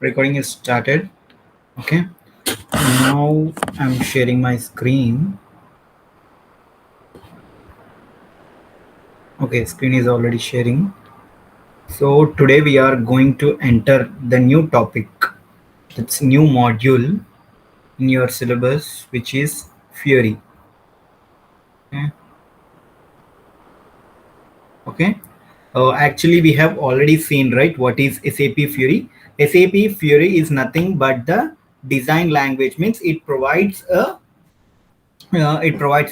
Recording is started. Okay. Now I'm sharing my screen. Okay, screen is already sharing. So today we are going to enter the new topic. That's new module in your syllabus, which is Fiori. Okay. Okay. Actually, we have already seen, right, what is SAP Fiori. SAP Fiori is nothing but the design language. Means it provides a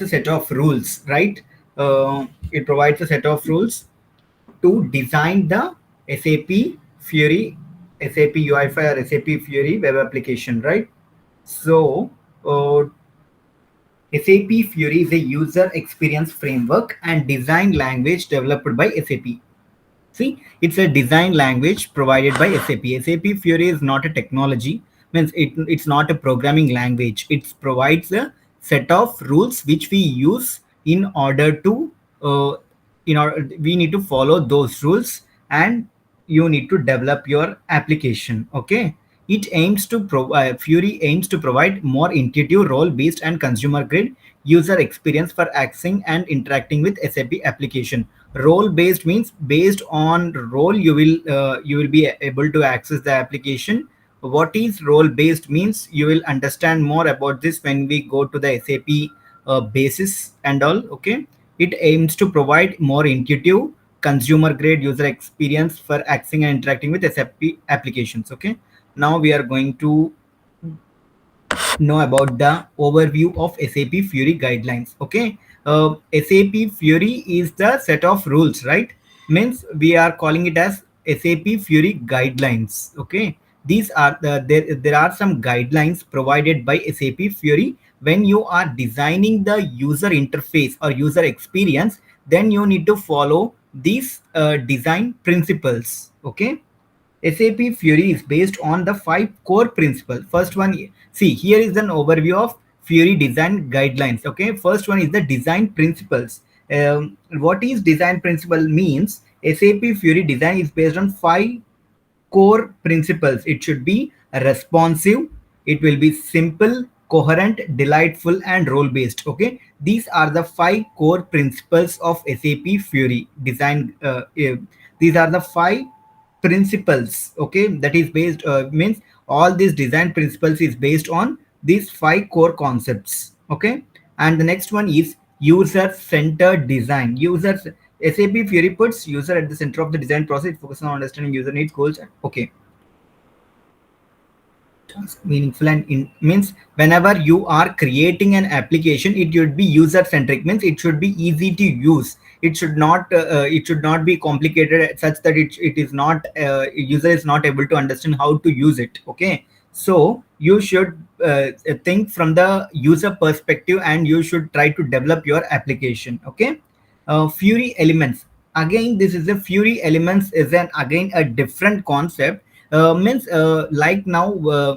set of rules, right? It provides a set of rules to design the SAP Fiori, SAP UI5 or SAP Fiori web application, right? So, SAP Fiori is a user experience framework and design language developed by SAP. See, it's a design language provided by SAP. SAP Fiori is not a technology, means it's not a programming language. It provides a set of rules which we use in order to, uh, we need to follow those rules and you need to develop your application. Okay. It aims to provide Fury aims to provide more intuitive, role-based, and consumer-grade user experience for accessing and interacting with SAP application. Role-based means based on role you will be able to access the application. What is role-based means you will understand more about this when we go to the SAP basis and all. Okay, it aims to provide more intuitive consumer grade user experience for accessing and interacting with SAP applications. Okay, now we are going to know about the overview of SAP Fiori guidelines. Okay, SAP Fiori is the set of rules, right? Means we are calling it as SAP Fiori guidelines. Okay, these are there are some guidelines provided by SAP Fiori when you are designing the user interface or user experience. Then you need to follow these design principles. Okay, SAP Fiori is based on the five core principles. First one, see here is an overview of Fiori design guidelines. Okay, first one is the design principles. What is design principle means? SAP Fiori design is based on five core principles. It should be responsive, it will be simple, coherent, delightful, and role based. Okay, these are the five core principles of SAP Fiori design. These are the five principles. Okay, that is based means all these design principles is based on these five core concepts. Okay, and the next one is user centered design. SAP Fiori puts user at the center of the design process, focusing on understanding user needs, goals. Okay, meaningful and means whenever you are creating an application, it should be user centric. Means it should be easy to use. It should not be complicated such that it is not user is not able to understand how to use it. Okay, so you should think from the user perspective and you should try to develop your application. Okay, Fury elements, again this is a Fury elements is an again a different concept. Means like now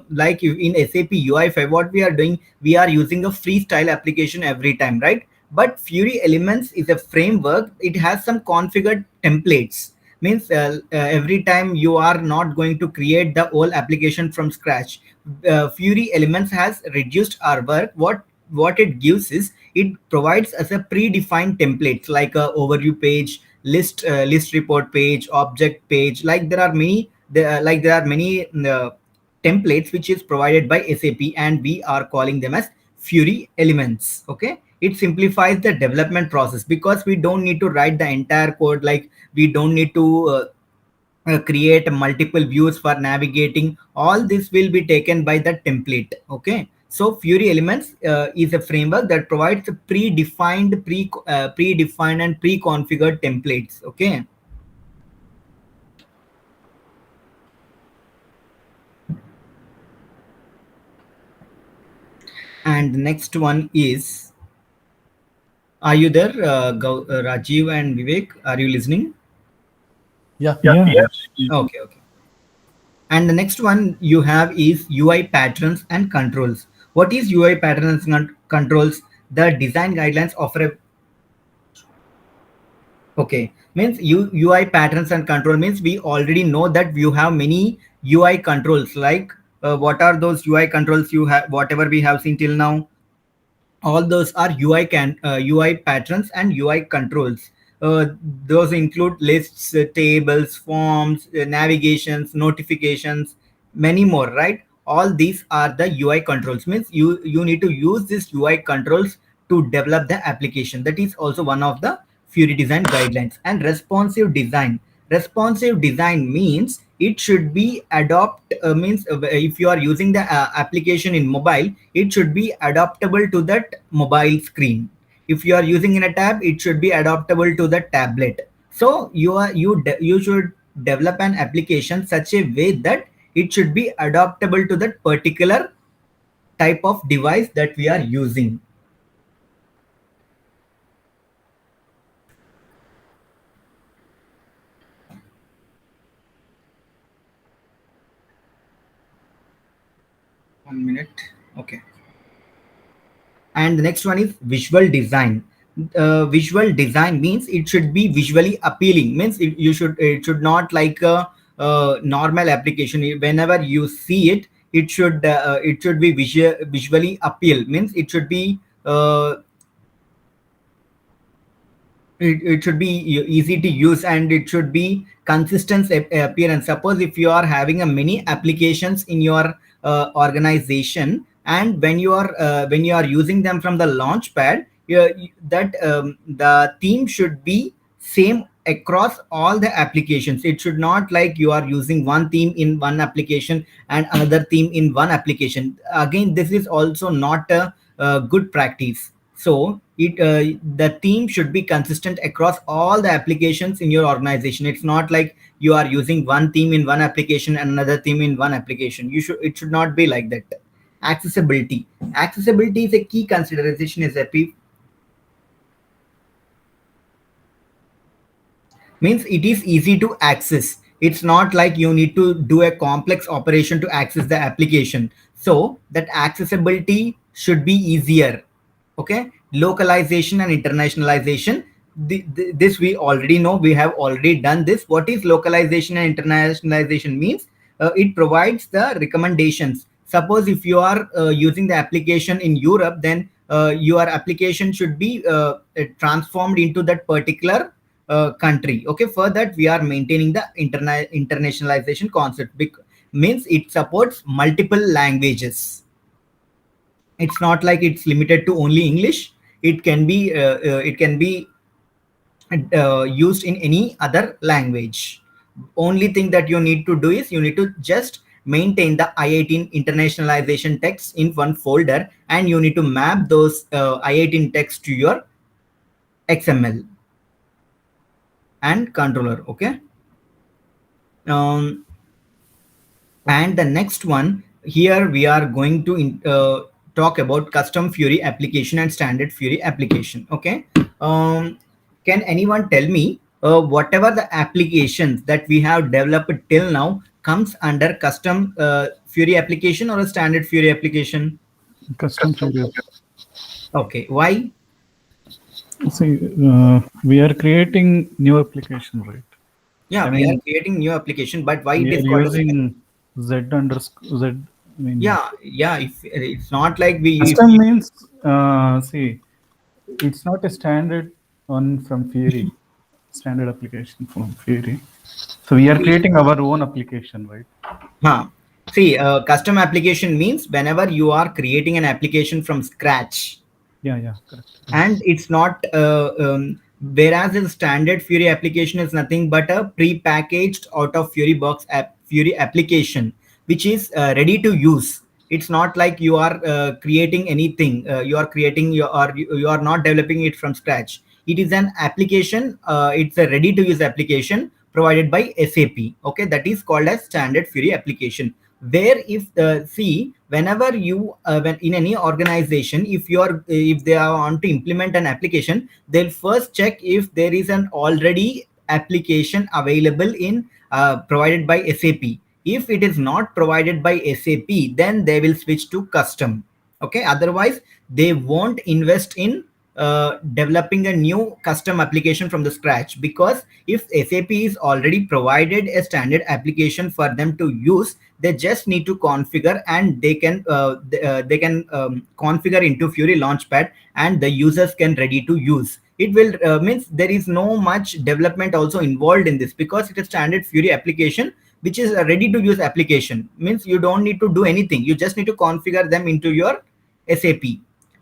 like in SAP UI5 what we are doing, we are using a freestyle application every time, right? But Fury elements is a framework, it has some configured templates. Means every time you are not going to create the whole application from scratch. Fury elements has reduced our work. What it gives is it provides us a predefined templates like a overview page, list report page, object page. Like there are many templates which is provided by SAP and we are calling them as Fury elements. Okay, it simplifies the development process because we don't need to write the entire code. Like we don't need to create multiple views for navigating. All this will be taken by the template. Okay, so Fury elements is a framework that provides predefined and pre-configured templates. Okay, and the next one is, are you there, Rajiv and Vivek? Are you listening? Yeah. Yeah. Okay, okay. And the next one you have is UI patterns and controls. What is UI patterns and controls? The design guidelines offer a Okay, means UI patterns and control means we already know that you have many UI controls. Like what are those UI controls you have? Whatever we have seen till now, all those are UI patterns and UI controls. Uh, those include lists, tables, forms, navigations, notifications, many more, right? All these are the UI controls. Means you need to use these UI controls to develop the application. That is also one of the Fury design guidelines. And responsive design. Responsive design means it should be adopt means if you are using the application in mobile, it should be adaptable to that mobile screen. If you are using in a tab, it should be adaptable to the tablet. So you should develop an application such a way that it should be adaptable to that particular type of device that we are using. One minute. Okay. And the next one is visual design. Visual design means it should be visually appealing. Means it should not like a normal application. Whenever you see it, it should be visually appeal. Means it should be it should be easy to use, and it should be consistent appearance. Suppose if you are having a many applications in your organization, and when you are using them from the launch pad, that the theme should be same across all the applications. It should not like you are using one theme in one application and another theme in one application. Again, this is also not a good practice. So the theme should be consistent across all the applications in your organization. It's not like you are using one theme in one application and another theme in one application. It should not be like that. Accessibility. Accessibility is a key consideration is a means it is easy to access. It's not like you need to do a complex operation to access the application. So that accessibility should be easier. Okay. Localization and internationalization. This we already know. We have already done this. What is localization and internationalization means? It provides the recommendations. Suppose if you are using the application in Europe, then your application should be transformed into that particular country. Okay, for that we are maintaining the internationalization concept. Means it supports multiple languages. It's not like it's limited to only English. It can be used in any other language. Only thing that you need to do is you need to just maintain the I18 internationalization text in one folder, and you need to map those I18 text to your XML and controller. Okay. um, and the next one, here we are going to talk about custom Fiori application and standard Fiori application. Okay. Can anyone tell me whatever the applications that we have developed till now comes under custom Fiori application or a standard Fiori application? Custom Fiori. Okay, why? See, we are creating new application, right? Yeah, I we are mean, creating new application, but why it we is are called as using Z underscore Z. I mean, yeah, if it's not like we if custom means, see, it's not a standard one from Fiori, standard application from Fiori. So we are we creating our own application, right? Huh. See, custom application means whenever you are creating an application from scratch, Yeah, correct. and it's not whereas the standard Fury application is nothing but a pre-packaged out of Fury box Fury application which is ready to use. It's not like you are creating anything. You are creating your or you are not developing it from scratch. It is an application. It's a ready to use application provided by SAP. Okay, that is called as standard Fury application. Where if see, whenever you when in any organization, if they are want to implement an application, they'll first check if there is an already application available in provided by SAP. If it is not provided by SAP, then they will switch to custom. Okay, otherwise they won't invest in developing a new custom application from the scratch, because if SAP is already provided a standard application for them to use, they just need to configure, and they can configure into Fiori Launchpad, and the users can ready to use. It will means there is no much development also involved in this, because it is standard Fiori application which is a ready to use application. Means you don't need to do anything, you just need to configure them into your SAP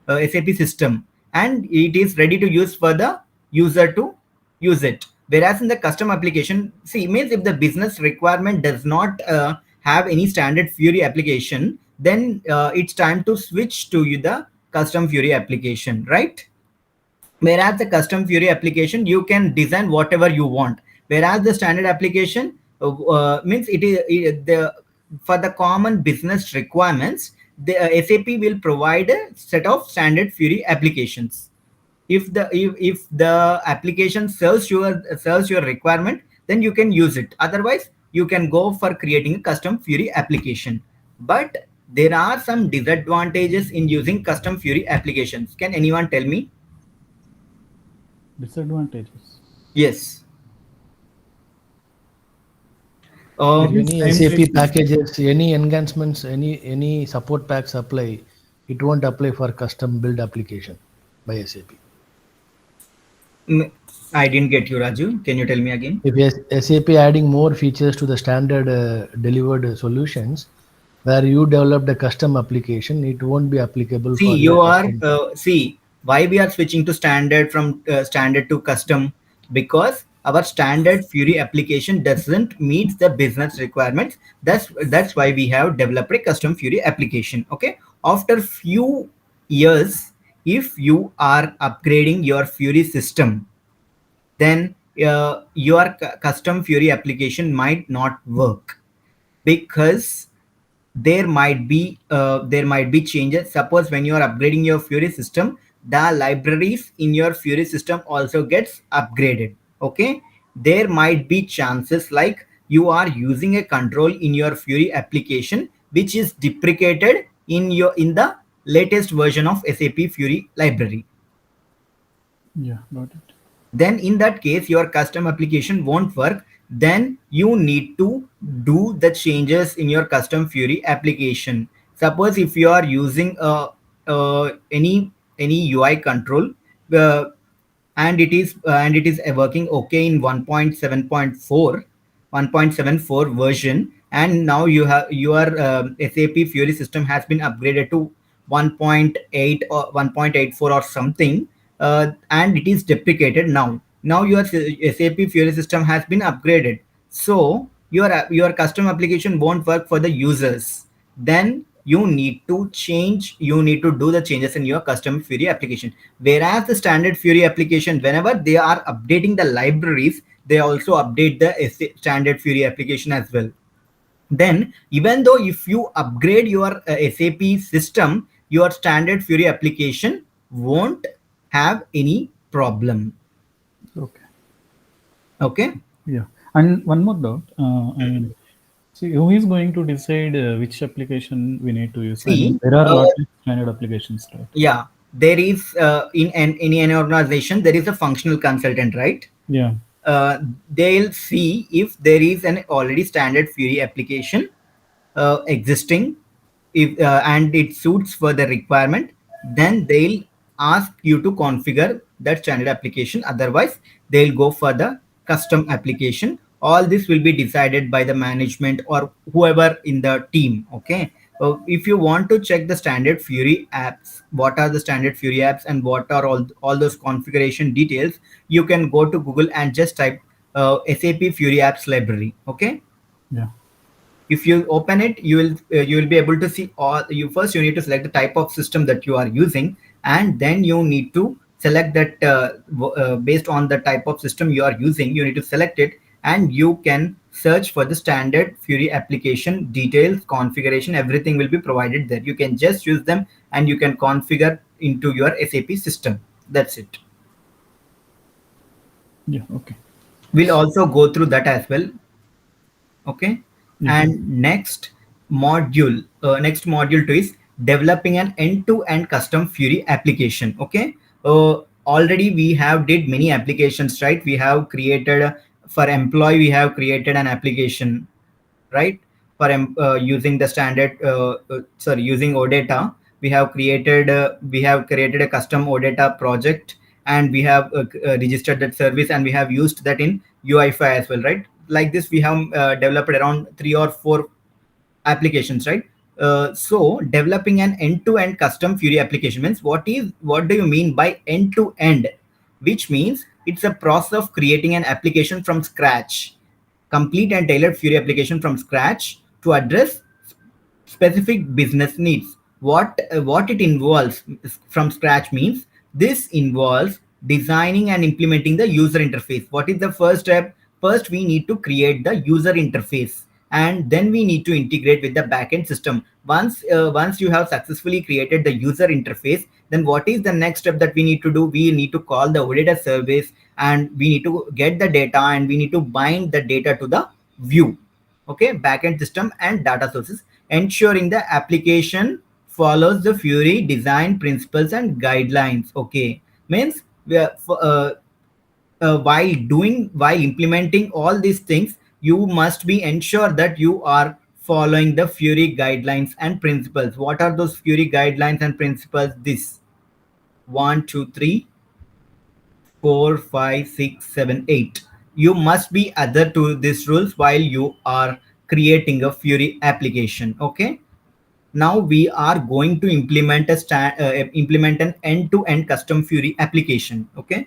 SAP system, and it is ready to use for the user to use it. Whereas in the custom application, see, means if the business requirement does not have any standard Fiori application, then it's time to switch to the custom Fiori application, right? Whereas the custom Fiori application, you can design whatever you want. Whereas the standard application means the for the common business requirements, the SAP will provide a set of standard Fiori applications. If the application serves your requirement, then you can use it. Otherwise, you can go for creating a custom Fiori application. But there are some disadvantages in using custom Fiori applications. Can anyone tell me? Disadvantages. Yes. It is Any time SAP taking. packages, any enhancements, any support packs apply, it won't apply for custom build application by SAP. I didn't get you, Raju. Can you tell me again? If SAP adding more features to the standard delivered solutions, where you developed a custom application, it won't be applicable See, for your you are custom. see why we are switching to standard from standard to custom, because our standard Fury application doesn't meet the business requirements. That's why we have developed a custom Fury application. Okay, after few years, if you are upgrading your Fury system, then your custom Fury application might not work, because there might be changes. Suppose when you are upgrading your Fury system, the libraries in your Fury system also gets upgraded. Okay, there might be chances like you are using a control in your Fury application which is deprecated in the latest version of SAP Fury library. Yeah, got it. Then in that case your custom application won't work. Then you need to do the changes in your custom Fury application. Suppose if you are using any UI control, uh, and it is working okay in 1.7.4 1.74 version, and now your SAP Fury system has been upgraded to 1.8 or 1.84 or something, and it is deprecated now. Now your SAP Fury system has been upgraded, so your custom application won't work for the users. Then you need to do the changes in your custom Fury application. Whereas the standard Fury application, whenever they are updating the libraries, they also update the standard Fury application as well. Then even though if you upgrade your SAP system, your standard Fury application won't have any problem. Okay. Okay. Yeah. And one more doubt. I mean, see, who is going to decide which application we need to use? I mean, See, there are a lot of standard applications, right? yeah, there is in any organization there is a functional consultant, right? Yeah. They'll see if there is an already standard Fury application existing, if and it suits for the requirement, then they'll ask you to configure that standard application. Otherwise, they'll go for the custom application. All this will be decided by the management or whoever in the team. Okay. If you want to check the standard Fury apps, what are the standard Fury apps and what are all those configuration details, you can go to Google and just type SAP Fury apps library. Okay. Yeah. If you open it, you will be able to see all. You need to select the type of system that you are using, and then you need to select that based on the type of system you are using, you need to select it, and you can search for the standard Fury application details, configuration, everything will be provided there. You can just use them and you can configure into your SAP system. That's it. Yeah. Okay. We'll also go through that as well. Okay. Yeah. And next module 2 is developing an end-to-end custom Fury application. Okay. already we have did many applications, right? We have created for employee, we have created an application, right? For using the standard sorry, using OData, we have created a custom OData project, and we have registered that service, and we have used that in UI5 as well, right? Like this we have developed around 3 or 4 applications, right? So developing an end-to-end custom Fury application means, what do you mean by end-to-end? Which means it's a process of creating an application from scratch, complete and tailored Fury application from scratch to address specific business needs. What it involves from scratch means, this involves designing and implementing the user interface. What is the first step? First, we need to create the user interface, and then we need to integrate with the backend system. Once you have successfully created the user interface, then what is the next step that we need to do? We need to call the OData service, and we need to get the data, and we need to bind the data to the view. Okay, backend system and data sources, ensuring the application follows the Fury design principles and guidelines. Okay, means we are, while implementing all these things, you must be ensure that you are following the Fury guidelines and principles. What are those Fury guidelines and principles? This 1, 2, 3, 4, 5, 6, 7, 8. You must be adhere to these rules while you are creating a Fury application. Okay. Now we are going to implement an end-to-end custom Fury application. Okay.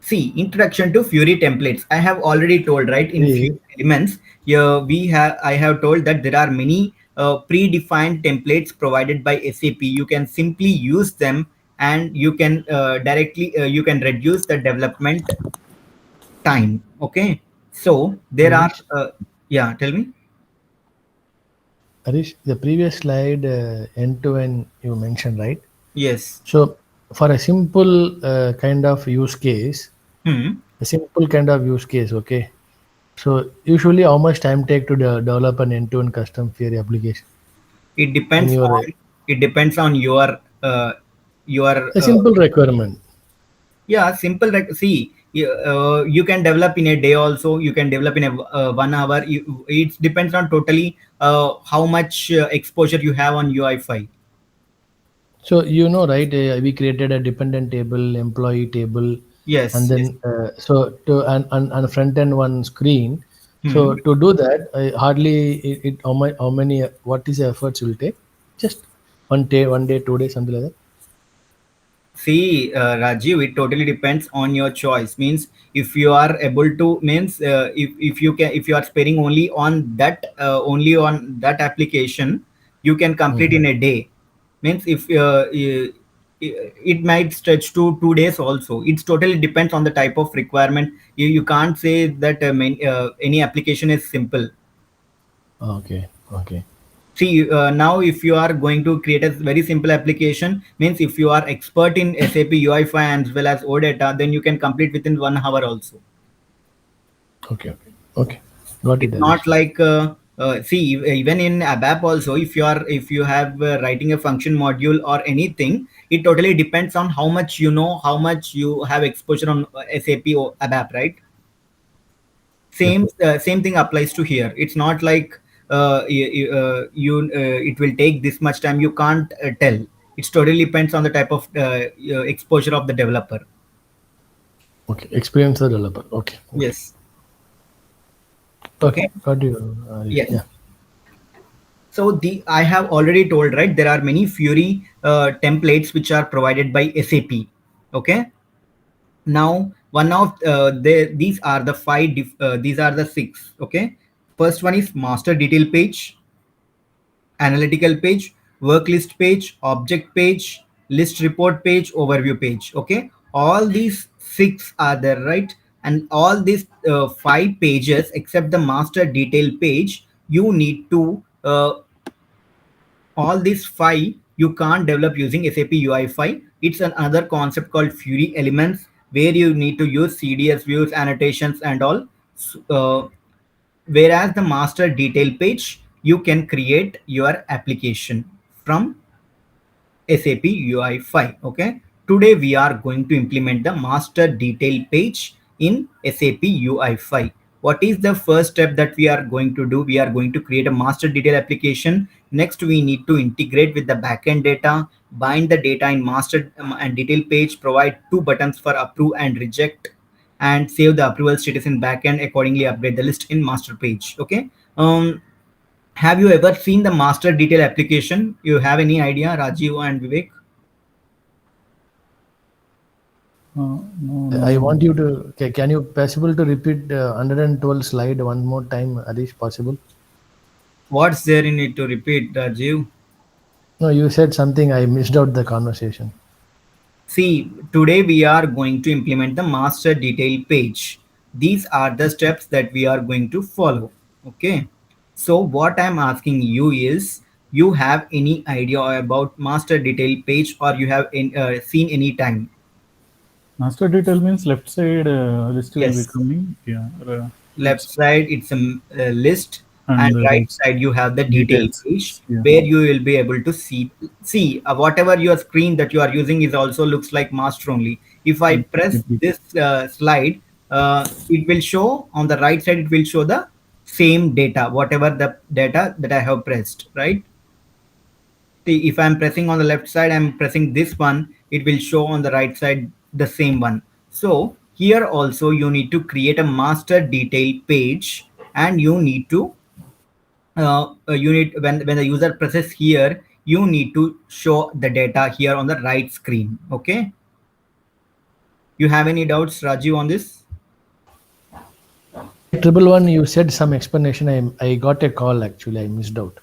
See, introduction to Fury templates. I have already told, right? In Fury See, elements, here I have told that there are many predefined templates provided by SAP. You can simply use them, and you can you can reduce the development time. Okay. So there are, Harish, yeah, tell me. Harish, the previous slide, end-to-end you mentioned, right? Yes. So for a simple kind of use case, Hmm. a simple kind of use case, okay. So usually, how much time take to develop an end-to-end custom Fiori application It in depends your on, it depends on your a simple requirement? yeah, simple. See, you can develop in a day also, you can develop in a 1 hour. It depends on totally how much exposure you have on UI5. So you know, right? We created a dependent table, employee table, and Yes, yes. then so to and front end one screen. Hmm. So to do that, hardly how many what is the efforts will take? Just 1 day, 2 days, something like that. See, Rajiv, it totally depends on your choice. Means, if you are able to, means if you can, if you are sparing only on that application, you can complete Mhm. in a day. Means, if it might stretch to 2 days also. It's totally depends on the type of requirement. You can't say that any application is simple. Okay, okay, See, now if you are going to create a very simple application, means if you are expert in SAP UI5 as well as OData, then you can complete within 1 hour also. okay, okay, okay. Got it, It's not Harish. like see, even in ABAP also, if you have writing a function module or anything, it totally depends on how much you know, how much you have exposure on SAP or ABAP, right? Yep. Same thing applies to here. It's not like it will take this much time, you can't tell. It totally depends on the type of exposure of the developer. Okay, experience the developer. Okay, okay, Yes. okay. Okay. Got you, Harish. Yes. Yeah. So the I have already told, right, there are many Fury templates which are provided by SAP. Okay. Now one of these are the these are the six. Okay. First one is master detail page, analytical page, work list page, object page, list report page, overview page. Okay, all these six are there, right? And all these 5 pages, except the master detail page, you need to all these 5 you can't develop using SAP UI5. It's another concept called Fury elements, where you need to use CDS views, annotations, and all. Whereas the master detail page, you can create your application from SAP UI5. Okay. Today we are going to implement the master detail page in SAP UI5. What is the first step that we are going to do? We are going to create a master detail application. Next, we need to integrate with the backend data, bind the data in master and detail page, provide two buttons for approve and reject, and save the approval status in backend. Accordingly, update the list in master page. Okay. Have you ever seen the master detail application? You have any idea, Rajiv and Vivek? No, I no. want you to, can you possible to repeat 112 slide one more time, Harish, possible? What's there in it to repeat, Rajiv? No, you said something, I missed out the conversation. See, today we are going to implement the master detail page. These are the steps that we are going to follow. Okay. So what I'm asking you is, you have any idea about master detail page, or you have seen any time? Master detail means left side list will be Yes. coming. Yeah, Left it's side it's a list, and and the right right side you have the detail details. page Yeah, where you will be able to see whatever your screen that you are using is also looks like master only. If I press it, this slide, it will show on the right side, it will show the same data, whatever the data that I have pressed, right? See, if I'm pressing on the left side, I'm pressing this one, it will show on the right side the same one. So here also you need to create a master detail page, and you need to you need when the user presses here, you need to show the data here on the right screen. Okay. You have any doubts, Rajiv, on this? Slide triple one, you said some explanation. I got a call actually, I missed out.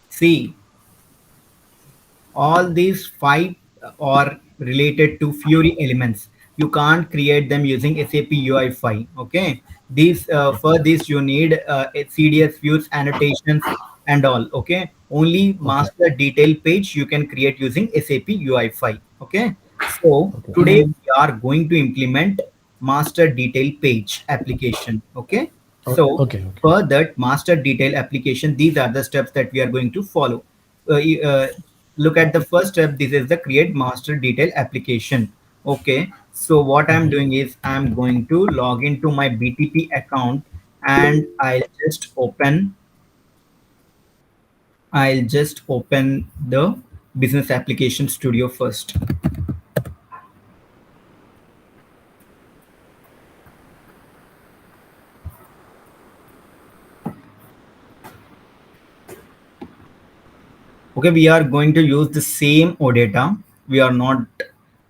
See, all these five are related to Fiori elements. You can't create them using SAP UI5. Okay, these for this you need CDS views, annotations, and all. Okay, only Okay, master detail page you can create using SAP UI5. Okay, so okay, today we are going to implement master detail page application. Okay, so okay, okay. for that master detail application, these are the steps that we are going to follow. Look at the first step. This is the create master detail application. Okay, so what I'm Okay. doing is I'm going to log into my BTP account, and I'll just open the business application studio first. Okay, we are going to use the same OData. We are not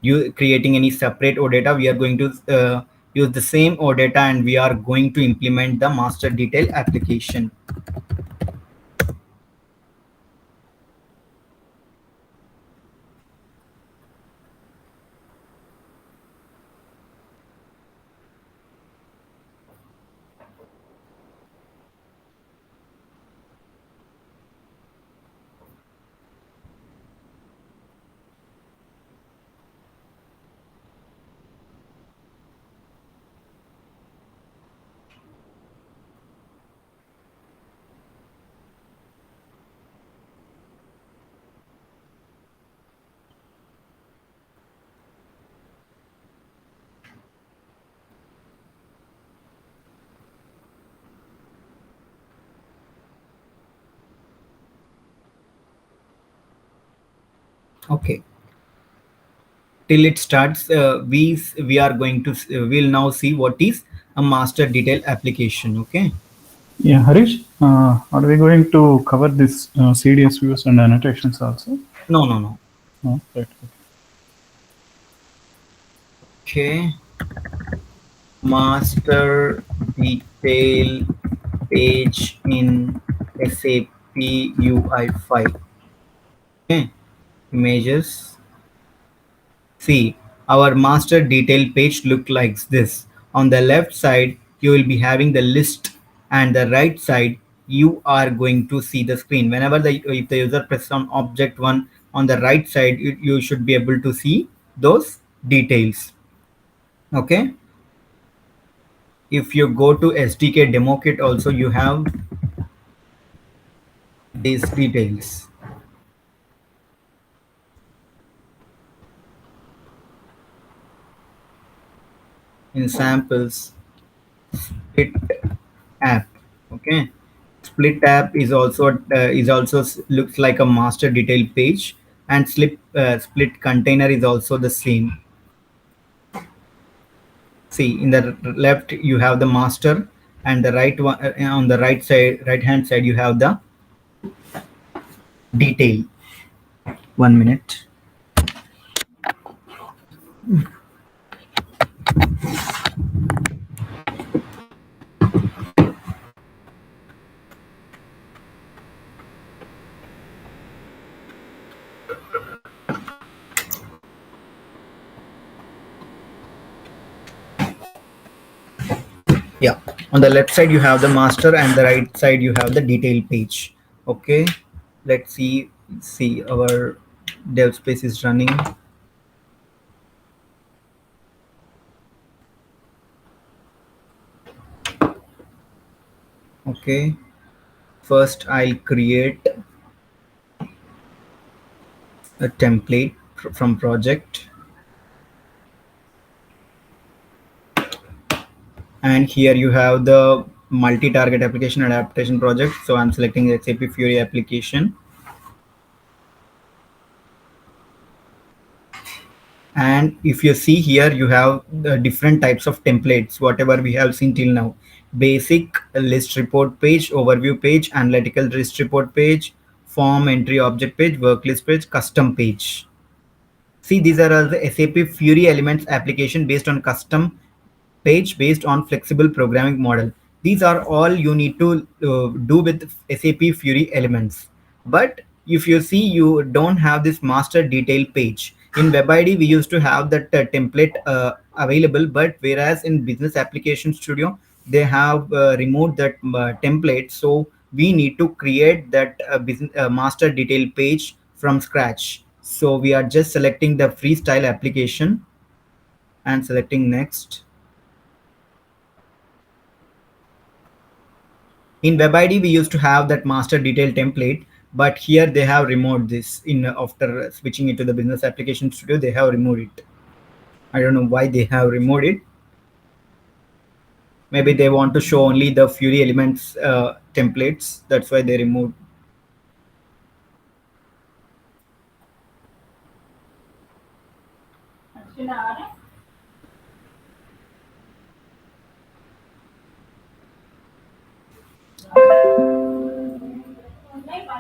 creating any separate OData. We are going to use the same OData, and we are going to implement the master detail application. Okay, till it starts, we are going to we'll now see what is a master detail application. Okay. yeah. Harish, are we going to cover this CDS views and annotations also? No, no, no. No, right. Okay, master detail page in SAP UI5. Okay, images. See, our master detail page look like this. On the left side, you will be having the list, and the right side, you are going to see the screen. Whenever if the user presses on object one on the right side, you should be able to see those details. Okay. If you go to SDK demo kit, also you have these details. In samples, split app. Okay, split app is also looks like a master detail page, and split container is also the same. See, in the left you have the master, and the right one on the right hand side you have the detail. 1 minute. Yeah, on the left side you have the master, and the right side you have the detail page. Okay, let's see our dev space is running. Okay, first I'll create a template from project, and here you have the multi-target application adaptation project. So I'm selecting SAP Fiori application, and if you see here you have the different types of templates whatever we have seen till now: basic list report page, overview page, analytical list report page, form entry object page, work list page, custom page. See, these are all the SAP Fiori elements application based on custom page based on flexible programming model. These are all you need to do with SAP Fiori elements. But if you see, you don't have this master detail page. In WebID, we used to have that template available, but whereas in Business Application Studio, they have removed that template. So we need to create that business master detail page from scratch. So we are just selecting the freestyle application and selecting next. In WebID, we used to have that master detail template, but here they have removed this. In after switching it to the Business Application Studio, they have removed it. I don't know why they have removed it. Maybe they want to show only the Fiori elements templates. That's why they removed.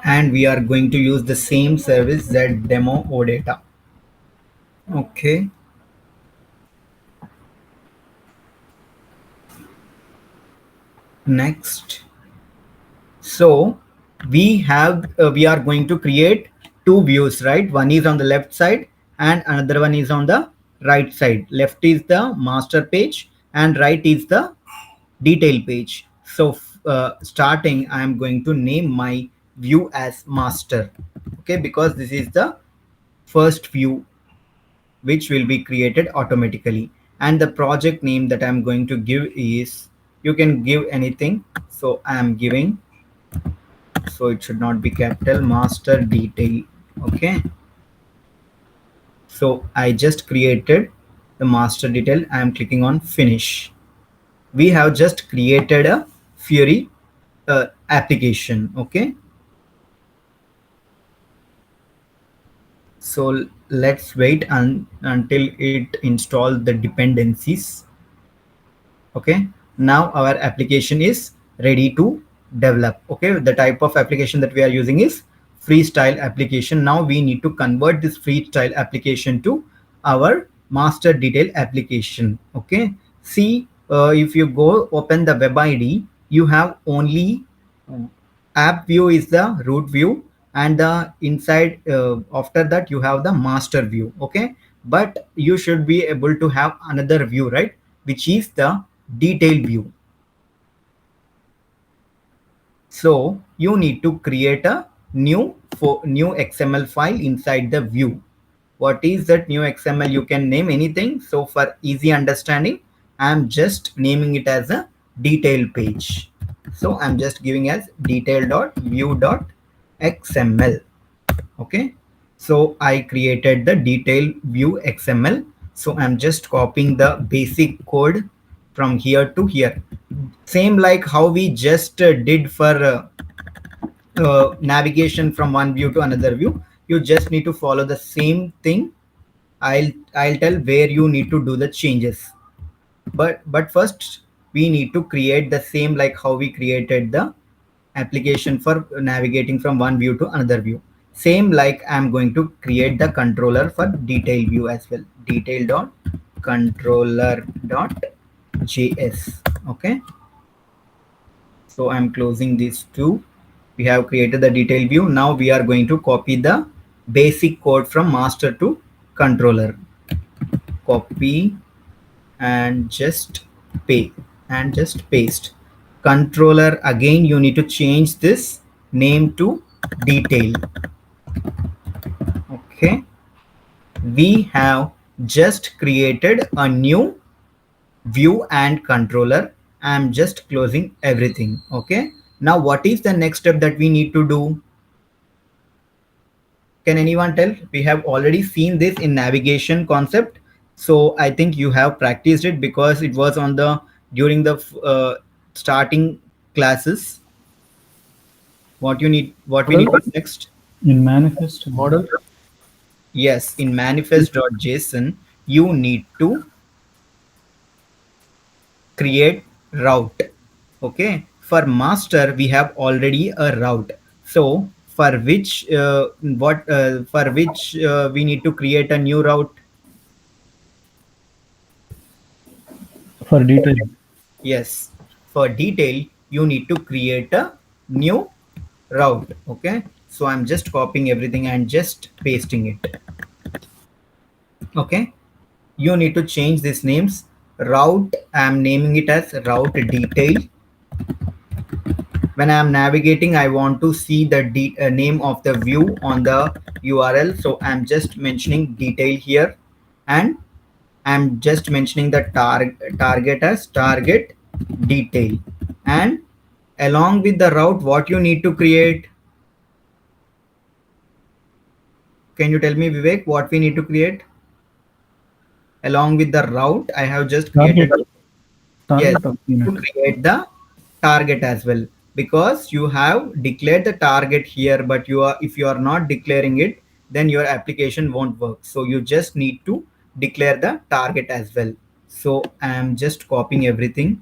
And we are going to use the same service that demo OData. Okay. Next. So we are going to create two views, right? One is on the left side and another one is on the right side. Left is the master page and right is the detail page. So starting, I am going to name my view as master. Okay, because this is the first view which will be created automatically, and the project name that I'm going to give is, you can give anything, so I am giving, so it should not be capital, master detail. Okay, so I just created the master detail. I am clicking on finish. We have just created a Fiori application. Okay, so let's wait until it installs the dependencies. Okay, now our application is ready to develop. Okay, the type of application that we are using is freestyle application. Now we need to convert this freestyle application to our master detail application. Okay, see, if you go open the web id, you have only app view is the root view, and the inside after that you have the master view. Okay, but you should be able to have another view, right, which is the detail view. So you need to create a new XML file inside the view. What is that new XML? You can name anything. So for easy understanding, I'm just naming it as a detail page. So I'm just giving as detail.view.png. XML. Okay, so I created the detail view XML. So I'm just copying the basic code from here to here, same like how we just did for navigation from one view to another view. You just need to follow the same thing. I'll tell where you need to do the changes, but first we need to create the same like how we created the application for navigating from one view to another view. Same like I'm going to create the controller for detail view as well. Detail dot controller dot js. Okay, so I'm closing these two. We have created the detail view. Now we are going to copy the basic code from master to controller. Copy and just pay and just paste. Controller, again you need to change this name to detail. Okay, we have just created a new view and controller. I'm just closing everything. Okay, now what is the next step that we need to do? Can anyone tell? We have already seen this in navigation concept, so I think you have practiced it because it was on the during the starting classes. What we need Model, to do next? In manifest, model. Yes, in manifest.json you need to create route. Okay, for master we have already a route, so for which we need to create a new route. for detail. Yes, for detail you need to create a new route. Okay, so I'm just copying everything and just pasting it. Okay, you need to change these names. Route, I'm naming it as route detail. When I'm navigating, I want to see the name of the view on the URL, so I'm just mentioning detail here, and I'm just mentioning the target as target detail. And along with the route, what you need to create? Can you tell me, Vivek, what we need to create? Along with the route, I have just created. Target. Yes, Target of to unit. create the target as well, because you have declared the target here, but if you are not declaring it, then your application won't work. So you just need to declare the target as well. So I'm just copying everything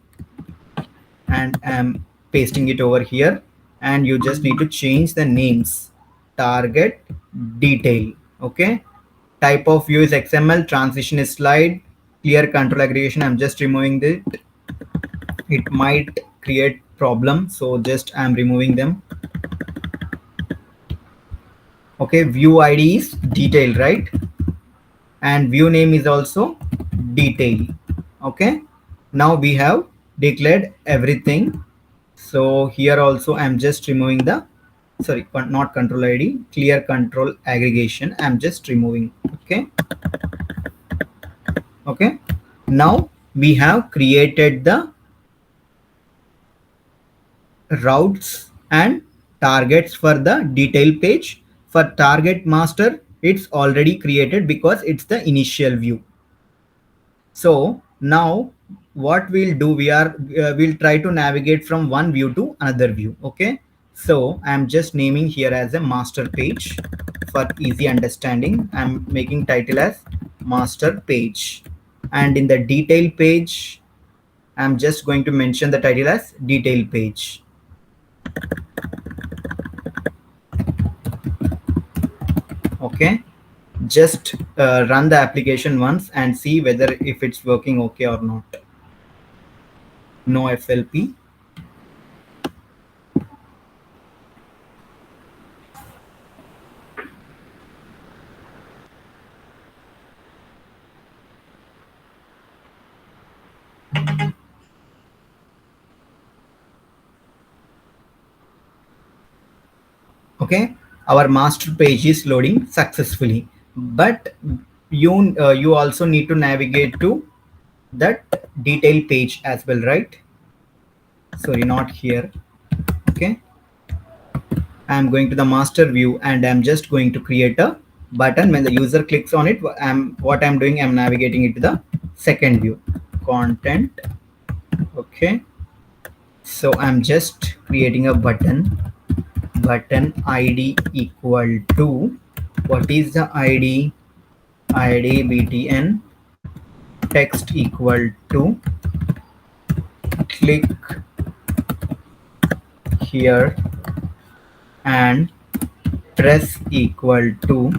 and I'm pasting it over here, and you just need to change the names. Target detail. Okay, type of view is XML, transition is slide, clear control aggregation. I'm just removing it. It might create problem, so just I'm removing them. Okay, view ID is detail, right? And view name is also detail. Okay, now we have declared everything. So here also I'm just removing the, sorry, not control ID, clear control aggregation. I'm just removing. Okay, okay, now we have created the routes and targets for the detail page. For target master, it's already created because it's the initial view. So now what we'll do, we'll try to navigate from one view to another view. Okay, so I'm just naming here as a master page for easy understanding. I'm making title as master page, and in the detail page I'm just going to mention the title as detail page. Okay, just run the application once and see whether if it's working okay or not. No FLP. Okay, our master page is loading successfully, but you also need to navigate to that detail page as well, right? Sorry, not here. Okay, I'm going to the master view and I'm just going to create a button. When the user clicks on it, what I'm doing, I'm navigating it to the second view, content. Okay, so I'm just creating a button id equal to, what is the id btn text equal to click here and press equal to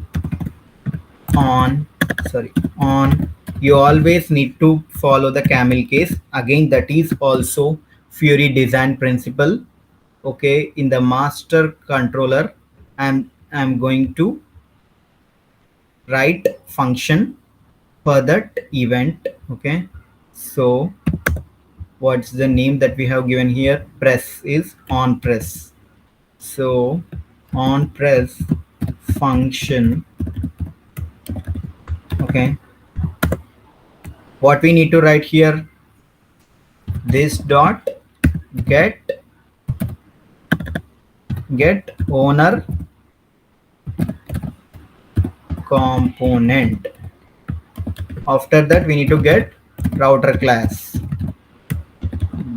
on, sorry, on. You always need to follow the camel case again, that is also Fiori design principle. Okay, in the master controller, I'm going to write function for that event. Okay, so what's the name that we have given here? Press is on press. So on press function. Okay, what we need to write here, this dot get owner component. After that we need to get router class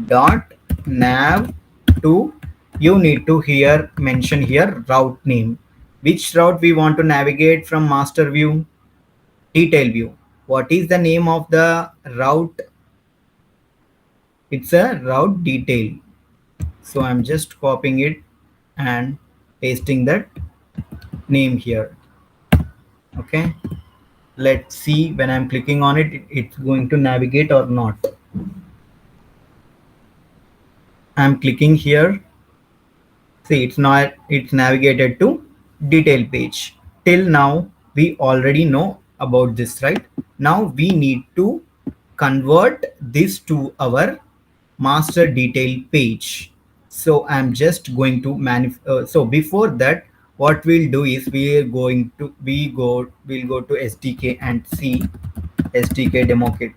dot nav to, you need to here mention here route name, which route we want to navigate from master view, detail view. What is the name of the route? It's a route detail. So I'm just copying it and pasting that name here. Okay, let's see when I'm clicking on it, it's going to navigate or not. I'm clicking here. See, it's navigated to detail page. Till now, we already know about this, right? Now we need to convert this to our master detail page. So I'm just going to so before that, what we'll do is we'll go to SDK and see SDK demo kit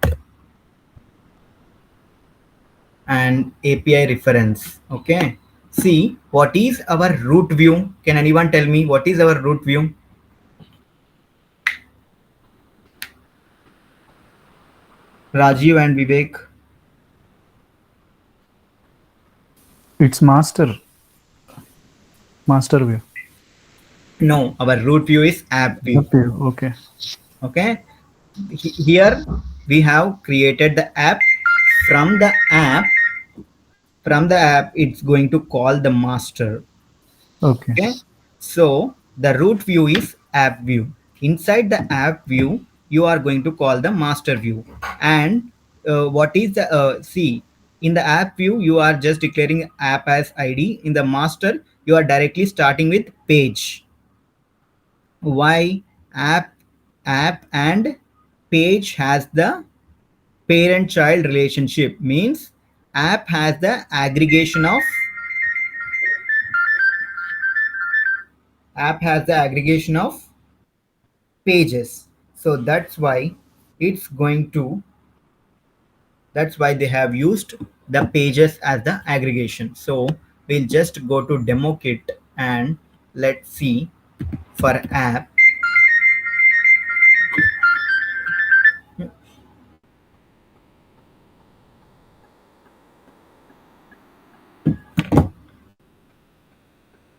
and API reference. Okay, see what is our root view. Can anyone tell me what is our root view? Rajiv and Vivek. It's master view. No, our root view is app view. Okay. Okay, here we have created the app. From the app, it's going to call the master. Okay. Okay, so the root view is app view. Inside the app view, you are going to call the master view. And what is the see, in the app view you are just declaring app as id. In the master you are directly starting with page. Why? App and page has the parent child relationship, means app has the aggregation of pages. So that's why it's going to, that's why they have used the pages as the aggregation. So we'll just go to demo kit and let's see for app.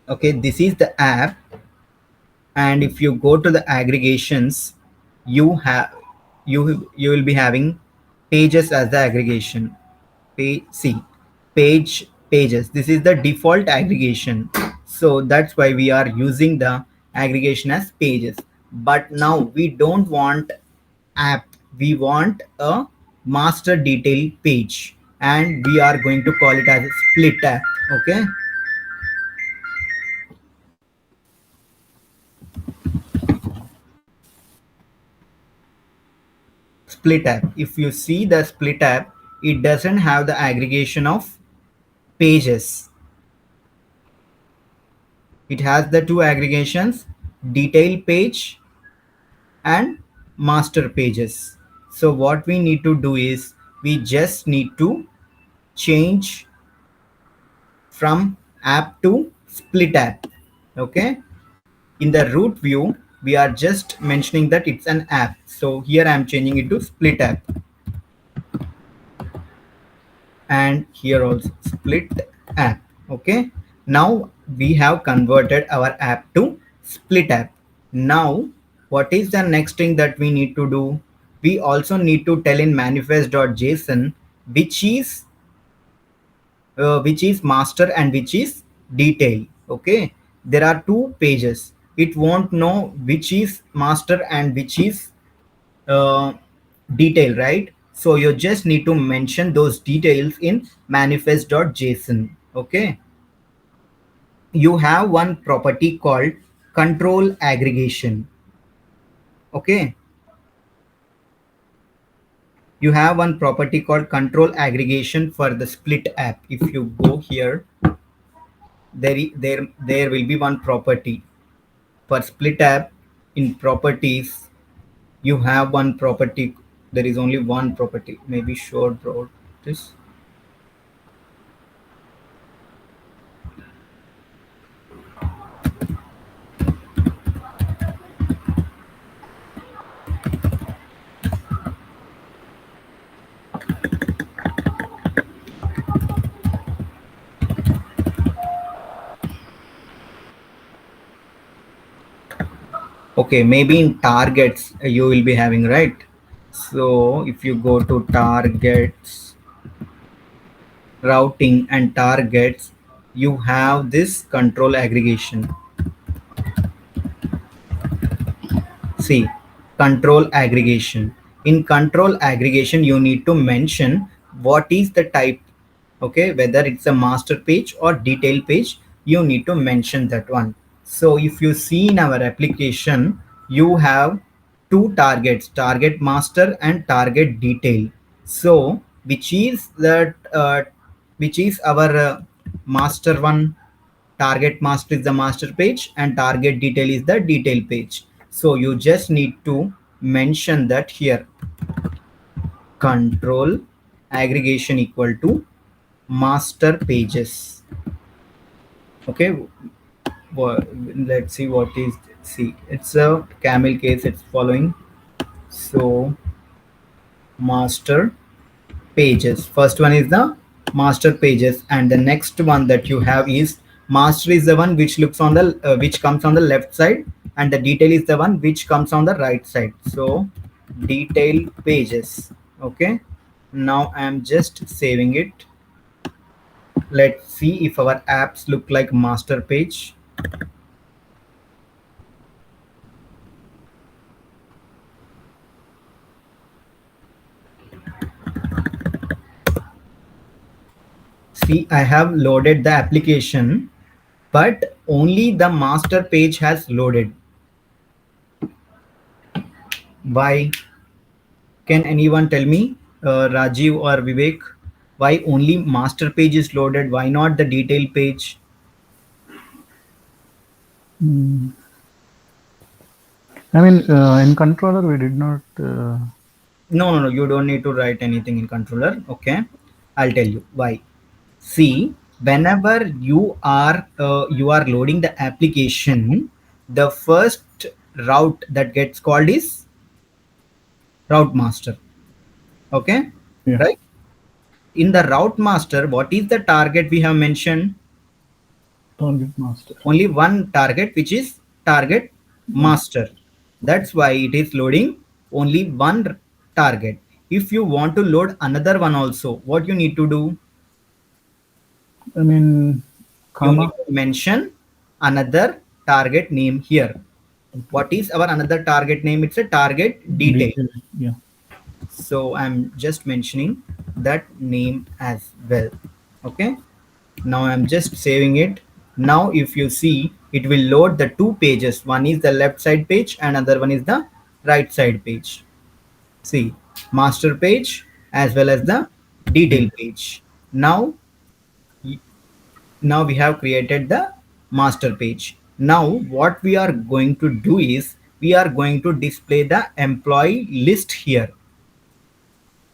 Okay, this is the app, and if you go to the aggregations, you have you will be having pages as the aggregation. See, pages, this is the default aggregation. So that's why we are using the aggregation as pages. But now we don't want app, we want a master detail page, and we are going to call it as a split app. Okay, split app. If you see the split app, it doesn't have the aggregation of pages. It has the two aggregations, detail page and master pages. So what we need to do is we just need to change from app to split app. Okay, in the root view we are just mentioning that it's an app, so here I am changing it to split app, and here also split app. Okay, now we have converted our app to split app. Now what is the next thing that we need to do? We also need to tell in manifest.json which is master and which is detail. Okay, there are two pages, it won't know which is master and which is uh, detail, right? So you just need to mention those details in manifest.json. Okay, you have one property called control aggregation. Okay, you have one property called control aggregation for the split app. If you go here, there will be one property for split app. In properties you have one property, there is only one property, maybe short brought this. Okay, maybe in targets you will be having, right? So if you go to targets, routing and targets, you have this control aggregation. See, control aggregation. In control aggregation, you need to mention what is the type. Okay, whether it's a master page or detail page, you need to mention that one. So if you see in our application, you have two targets, target master and target detail. So which is that which is our master one? Target master is the master page and target detail is the detail page. So you just need to mention that here, control aggregation equal to master pages. Okay, well, let's see what is, see, it's a camel case, it's following. So master pages, first one is the master pages, and the next one that you have is master is the one which looks on the which comes on the left side, and the detail is the one which comes on the right side. So detail pages. Okay, now I am just saving it. Let's see if our apps look like master page. See, I have loaded the application, but only the master page has loaded. Why? Can anyone tell me, Rajiv or Vivek, why only master page is loaded? Why not the detail page? Mm. I mean, in controller, we did not. No, you don't need to write anything in controller. Okay, I'll tell you why. See, whenever you are loading the application, the first route that gets called is route master. Okay, Yeah. right? In the route master, what is the target we have mentioned? Target master. Only one target, which is target Yeah. master. That's why it is loading only one target. If you want to load another one also, what you need to do? I mean, You need comma. to mention another target name here. Okay. What is our another target name? It's a target detail. Detail. Yeah. So I'm just mentioning that name as well. Okay, now I'm just saving it. Now if you see, it will load the two pages, one is the left side page and another one is the right side page. See, master page as well as the detail Detail. page. Now now we have created the master page. Now what we are going to do is, we are going to display the employee list here.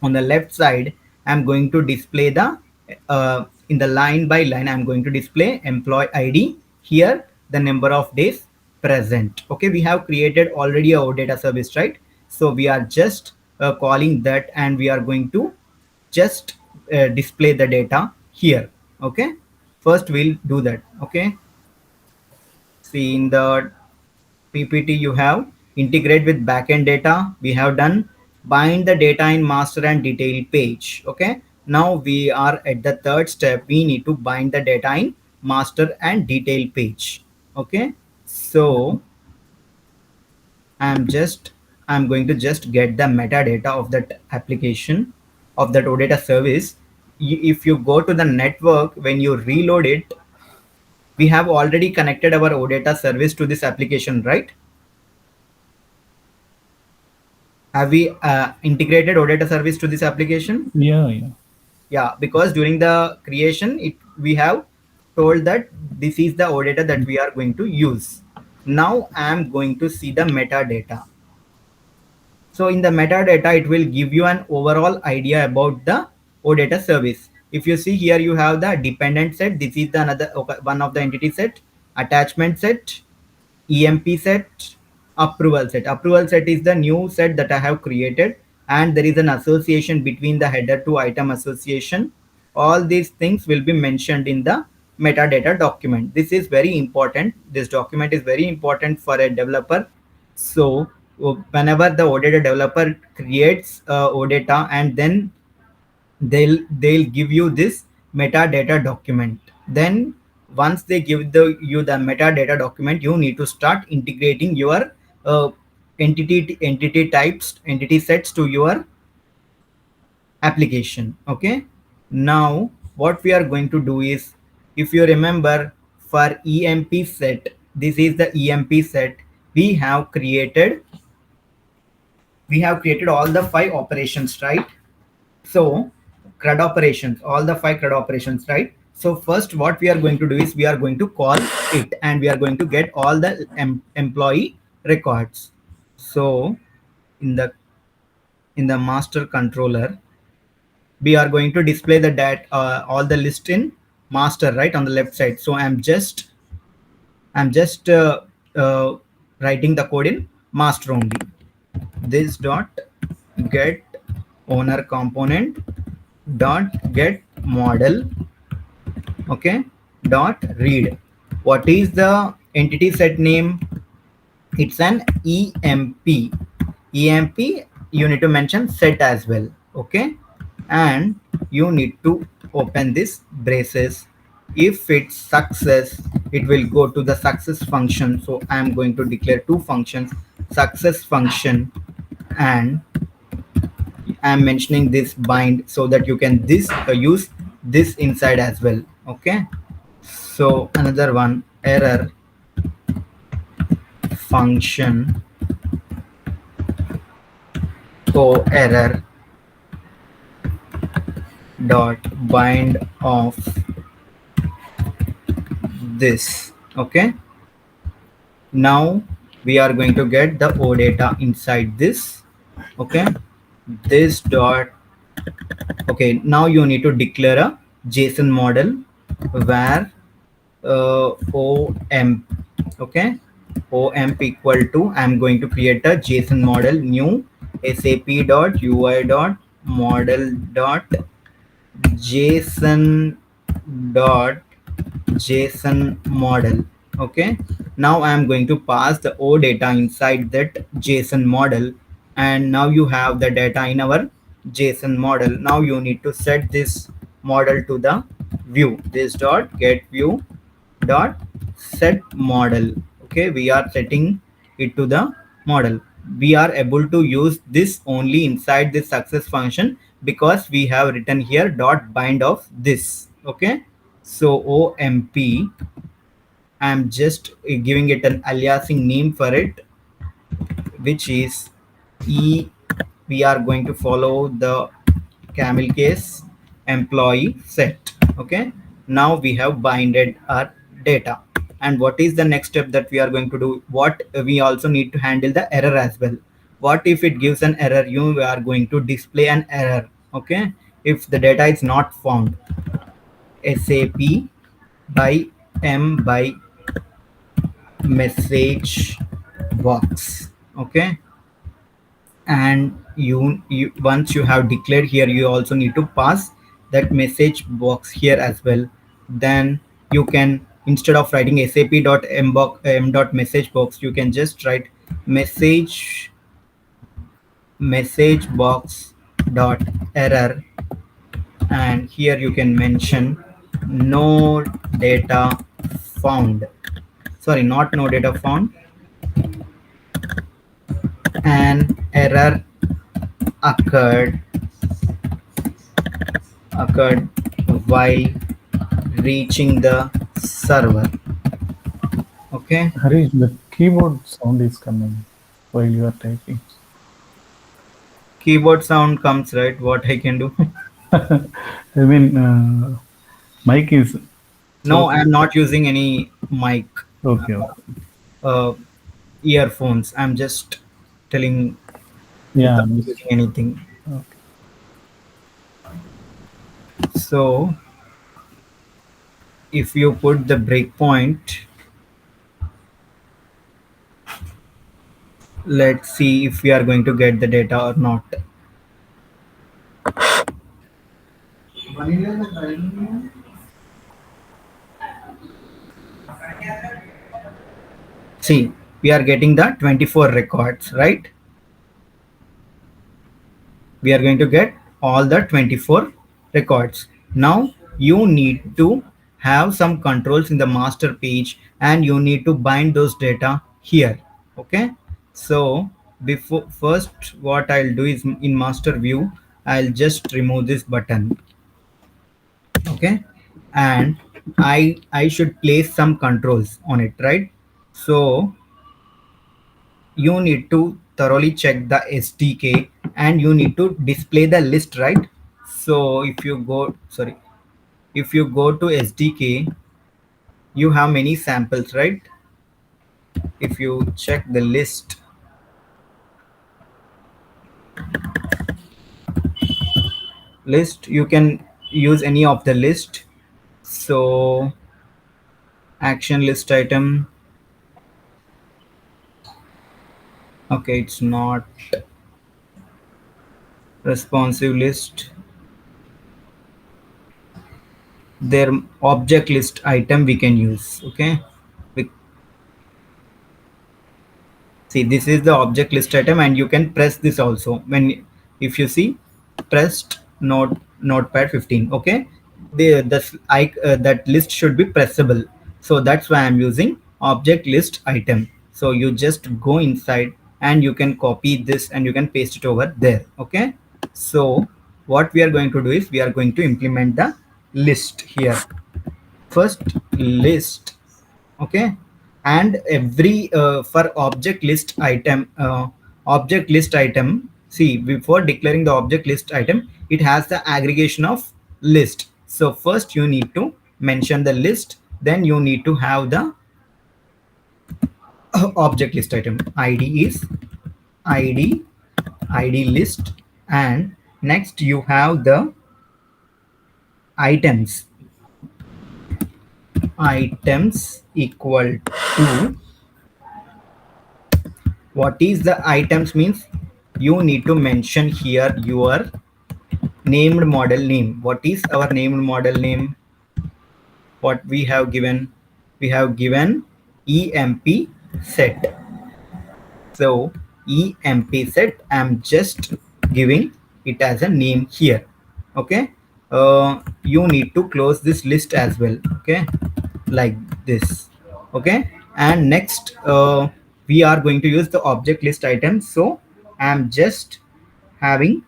On the left side, I'm going to display the in the line by line, I'm going to display employee ID. Here the number of days present. Okay, we have created already a OData service, right? So we are just calling that, and we are going to just display the data here. Okay, first we'll do that. Okay, see in the PPT you have integrate with backend data. We have done bind the data in master and detail page. Okay. Now we are at the third step. We need to bind the data in master and detail page. Okay. So I'm going to just get the metadata of that application, of that OData service. If you go to the network, when you reload it, we have already connected our OData service to this application, right? Have we integrated OData service to this application? Yeah, yeah. Yeah, because during the creation, we have told that this is the OData that we are going to use. Now I am going to see the metadata. So in the metadata, it will give you an overall idea about the OData service. If you see here, you have the dependent set. This is the another one of the entity set, attachment set, EMP set, approval set. Approval set is the new set that I have created, and there is an association between the header to item association. All these things will be mentioned in the metadata document. This is very important. This document is very important for a developer. So whenever the OData developer creates OData, and then they'll give you this metadata document. Then once they give you the metadata document, you need to start integrating your uh, entity types, entity sets to your application. Okay, now what we are going to do is, if you remember, for EMP set, this is the EMP set. We have created all the 5 operations, right? So CRUD operations, all the 5 CRUD operations, right? So first what we are going to do is, we are going to call it, and we are going to get all the employee records. So in the master controller, we are going to display the all the list in master, right, on the left side. So I'm just writing the code in master only. This dot get owner component dot get model, okay, dot read. What is the entity set name? It's an EMP. You need to mention set as well. Okay, and you need to open this braces. If it's success, it will go to the success function. So I'm going to declare 2 functions, success function, and I'm mentioning this bind so that you can use this inside as well. Okay, so another one, error function error dot bind of this. Okay, now we are going to get the OData inside this. Okay, this dot. Okay, now you need to declare a JSON model where OM. Okay, OMP equal to, I'm going to create a JSON model, new sap.ui.model.json dot JSON model. Okay, now I am going to pass the O data inside that JSON model, and now you have the data in our JSON model. Now you need to set this model to the view. This dot get view dot set model. Okay, we are setting it to the model. We are able to use this only inside this success function, because we have written here dot bind of this. Okay, so OMP, I'm just giving it an aliasing name for it, which is E. We are going to follow the camel case employee set. Okay, now we have binded our data. And what is the next step that we are going to do? What we also need to handle the error as well. What if it gives an error? You are going to display an error. Okay, if the data is not found, SAP by M by message box. Okay, and you once you have declared here, you also need to pass that message box here as well. Then you can, instead of writing sap.m.message box, you can just write message box dot error, and here you can mention no data found. Sorry, not no data found. An error occurred occurred while reaching the server. Okay, Harish, the keyboard sound is coming while you are typing. keyboard sound comes, right? What I can do? I mean, mic is No, close. I'm not using any mic, Okay, okay. uh, earphones. I'm just telling Yeah, without understood. using anything. Okay. So if you put the breakpoint, let's see if we are going to get the data or not. See, we are getting the 24 records, right? We are going to get all the 24 records. Now you need to have some controls in the master page, and you need to bind those data here. Okay, so before first what I'll do is, in master view, I'll just remove this button. Okay, and I should place some controls on it, right? So you need to thoroughly check the SDK, and you need to display the list, right? So if you go, sorry, if you go to SDK, you have many samples, right? If you check the list, you can use any of the list. So action list item, okay, it's not responsive list. Their object list item we can use. Okay, we, see, this is the object list item, and you can press this also. When, if you see, pressed notepad 15. Okay, that list should be pressable, so that's why I'm using object list item. So you just go inside, and you can copy this, and you can paste it over there. Okay, so what we are going to do is, we are going to implement the list here. First, list. Okay, and every for object list item, see, before declaring the object list item, it has the aggregation of list. So first you need to mention the list, then you need to have the object list item. ID is id id list, and next you have the items. Items equal to, what is the items means, you need to mention here your named model name. What is our named model name? What we have given, we have given emp set. So emp set, I'm just giving it as a name here. Okay, you need to close this list as well. Okay, like this. Okay, and next we are going to use the object list item, so I'm just having,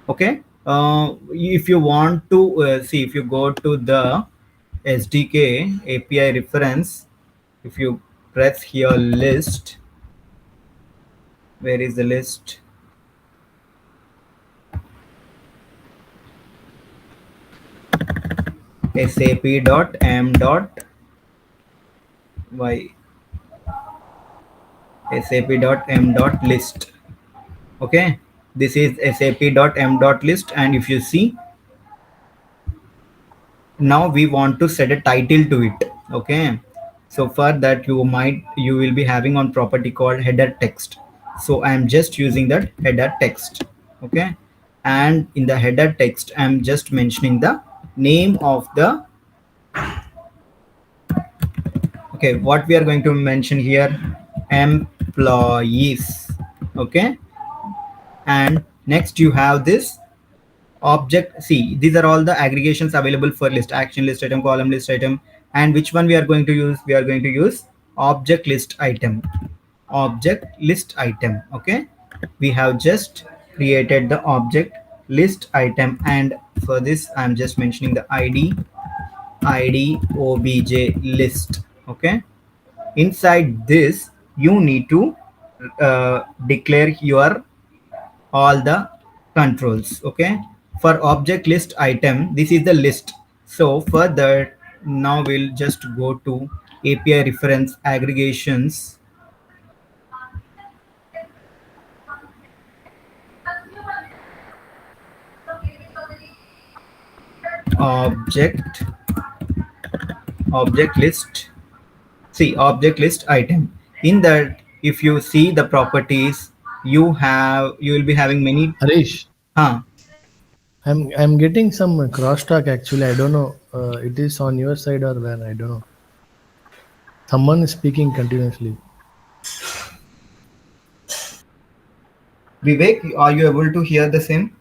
okay, if you want to see, if you go to the SDK API reference, if you press here list, where is the list? sap.m.y sap.m.list. Okay, this is sap.m.list, and if you see, now we want to set a title to it. Okay, So for that you will be having on property called header text. So I am just using that header text. Okay, and in the header text I am just mentioning the name of the, okay, what we are going to mention here, employees. Okay, and next you have this object. See, these are all the aggregations available for list: action list item, column list item. And which one we are going to use? We are going to use object list item. Object list item. Okay, we have just created the object list item, and for this I'm just mentioning the id obj list. Okay, inside this you need to declare your all the controls. Okay, for object list item, this is the list. So for that, now we'll just go to API reference aggregations, object object list. See, object list item. In that, if you see the properties, you will be having many. Harish, Huh. I'm getting some crosstalk actually. I don't know. It is on your side or where? I don't know. Someone is speaking continuously. Vivek, are you able to hear the same?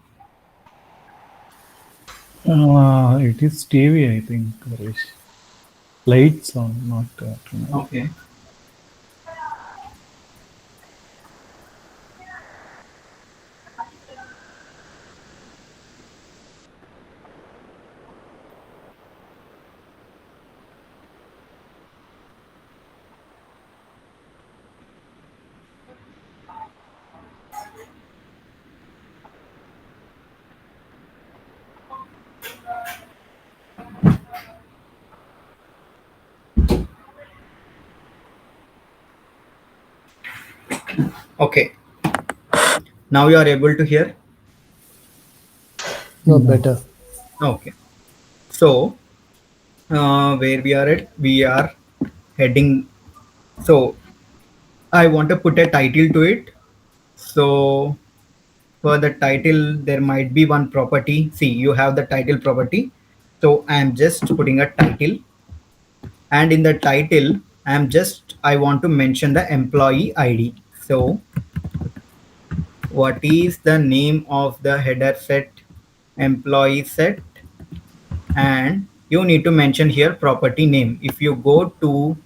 It is TV, I think. Harish. Lights on, not. Okay. Okay. Now you are able to hear. No, No. better. Okay. So where we are at, we are heading. So I want to put a title to it. So for the title, there might be one property. See, you have the title property. So I am just putting a title, and in the title, I want to mention the employee ID. So what is the name of the header set? Employee set. And you need to mention here property name. If you go to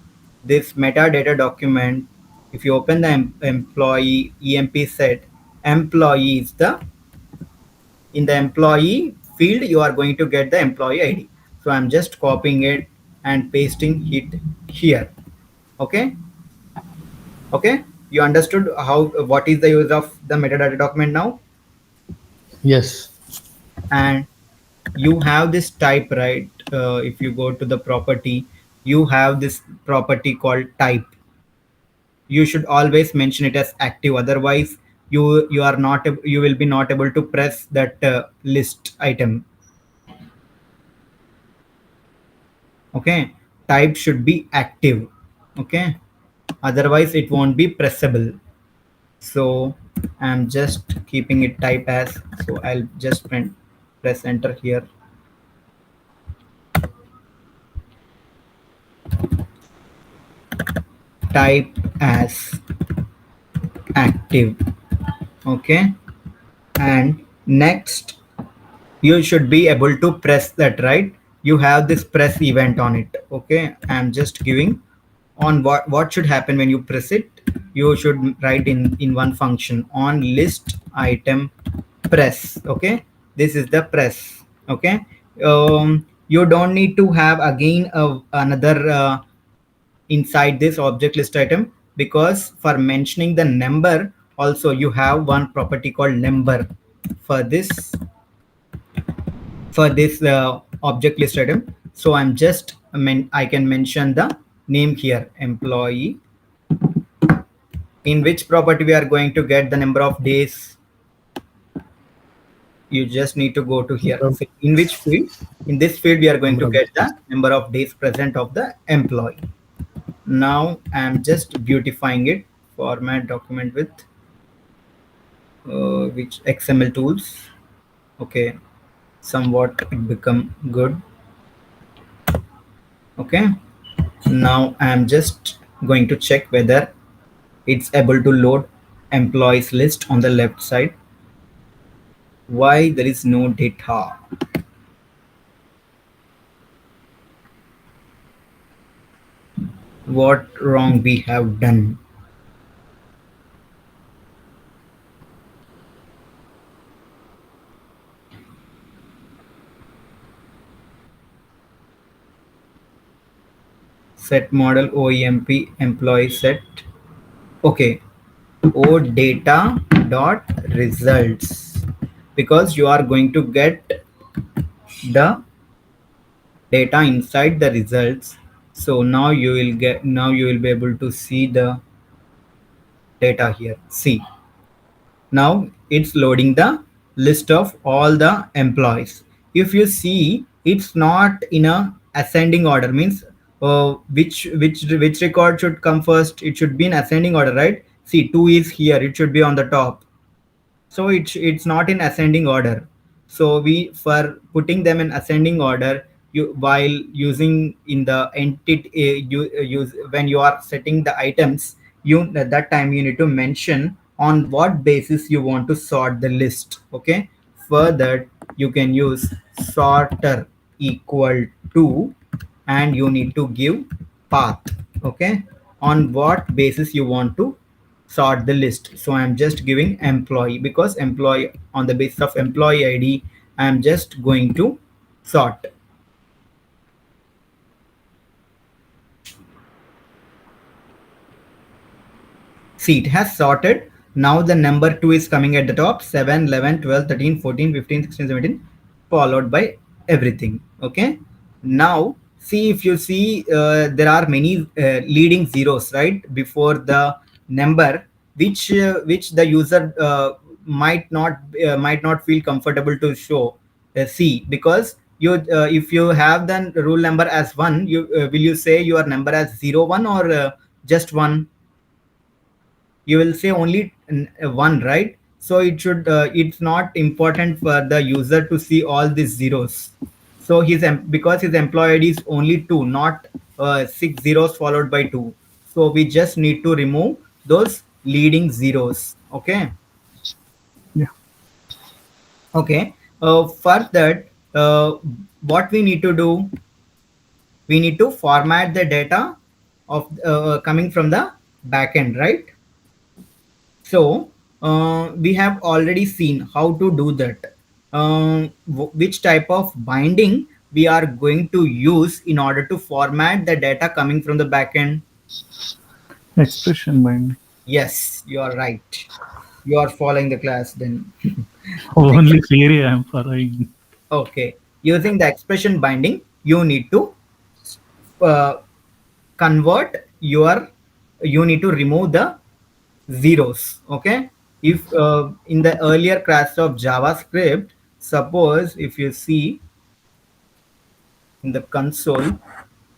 this metadata document, if you open the employee emp set, employee is the, in the employee field you are going to get the employee ID. So I'm just copying it and pasting it here. Okay, okay, you understood how, what is the use of the metadata document now? Yes. And you have this type, right? If you go to the property, you have this property called type. You should always mention it as active, otherwise you are not you will be not able to press that list item. Okay, type should be active. Okay, otherwise it won't be pressable. So I'm just keeping it type as, so I'll just press enter here. Type as active. Okay, and next you should be able to press that, right? You have this press event on it. Okay, I'm just giving on what should happen when you press it. You should write in one function on list item press. Okay, this is the press. Okay, you don't need to have again another inside this object list item, because for mentioning the number also you have one property called number for this, object list item. So I'm just, I can mention the name here, employee. In which property we are going to get the number of days? You just need to go to here. Number So in which field? In this field we are going number to of get days. the number of days present of the employee. Now I'm just beautifying it. Format document with which XML tools. Okay, somewhat it become good. Okay, now I'm just going to check whether it's able to load employees list on the left side. Why there is no data? What wrong we have done? Set model OEMP employee set. Okay, O data dot results, because you are going to get the data inside the results. So now you will be able to see the data here. See, now it's loading the list of all the employees. If you see, it's not in a ascending order, means which record should come first. It should be in ascending order, right? See, 2 is here, it should be on the top. So it's not in ascending order. So we, for putting them in ascending order, you, while using in the entity, use when you are setting the items, you at that time you need to mention on what basis you want to sort the list. Okay, for that you can use sorter equal to, and you need to give path. Okay, on what basis you want to sort the list. So I'm just giving employee, because employee, on the basis of employee ID, I'm just going to sort. See, it has sorted. Now the number 2 is coming at the top, 7, 11, 12, 13, 14, 15, 16, 17, followed by everything. Okay, now see, if you see, there are many leading zeros right before the number, which the user might not feel comfortable to show. See, because you, if you have the rule number as 1, you will you say your number as 0 1, or just 1? You will say only one, right? So it should, it's not important for the user to see all these zeros. So because his employee ID is only 2, not 6 zeros followed by 2. So we just need to remove those leading zeros. Okay, Yeah. okay. For that, what we need to do, we need to format the data of coming from the backend, right? So we have already seen how to do that. Which type of binding we are going to use in order to format the data coming from the backend? Expression binding. Yes, you are right. You are following the class then. Only theory I am following. Okay. Using the expression binding, you need to uh, convert your, you need to remove the zeros. Okay, if in the earlier class of JavaScript, suppose if you see in the console,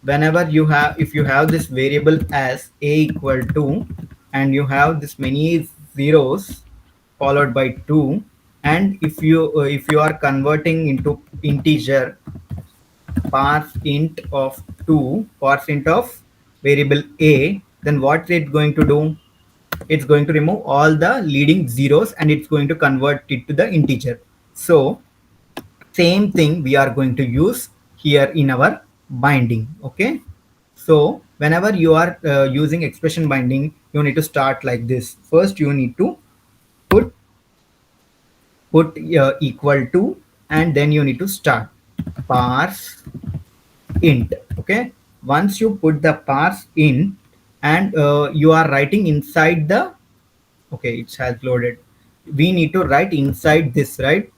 whenever you have, if you have this variable as a equal to, and you have this many zeros followed by 2, and if you are converting into integer, parse int of 2, parse int of variable a, then what it going to do? It's going to remove all the leading zeros and it's going to convert it to the integer. So same thing we are going to use here in our binding. Okay, so whenever you are using expression binding, you need to start like this. First you need to put equal to, and then you need to start parse int. Okay, once you put the parse int, and you are writing inside the, okay, it has loaded, we need to write inside this, right?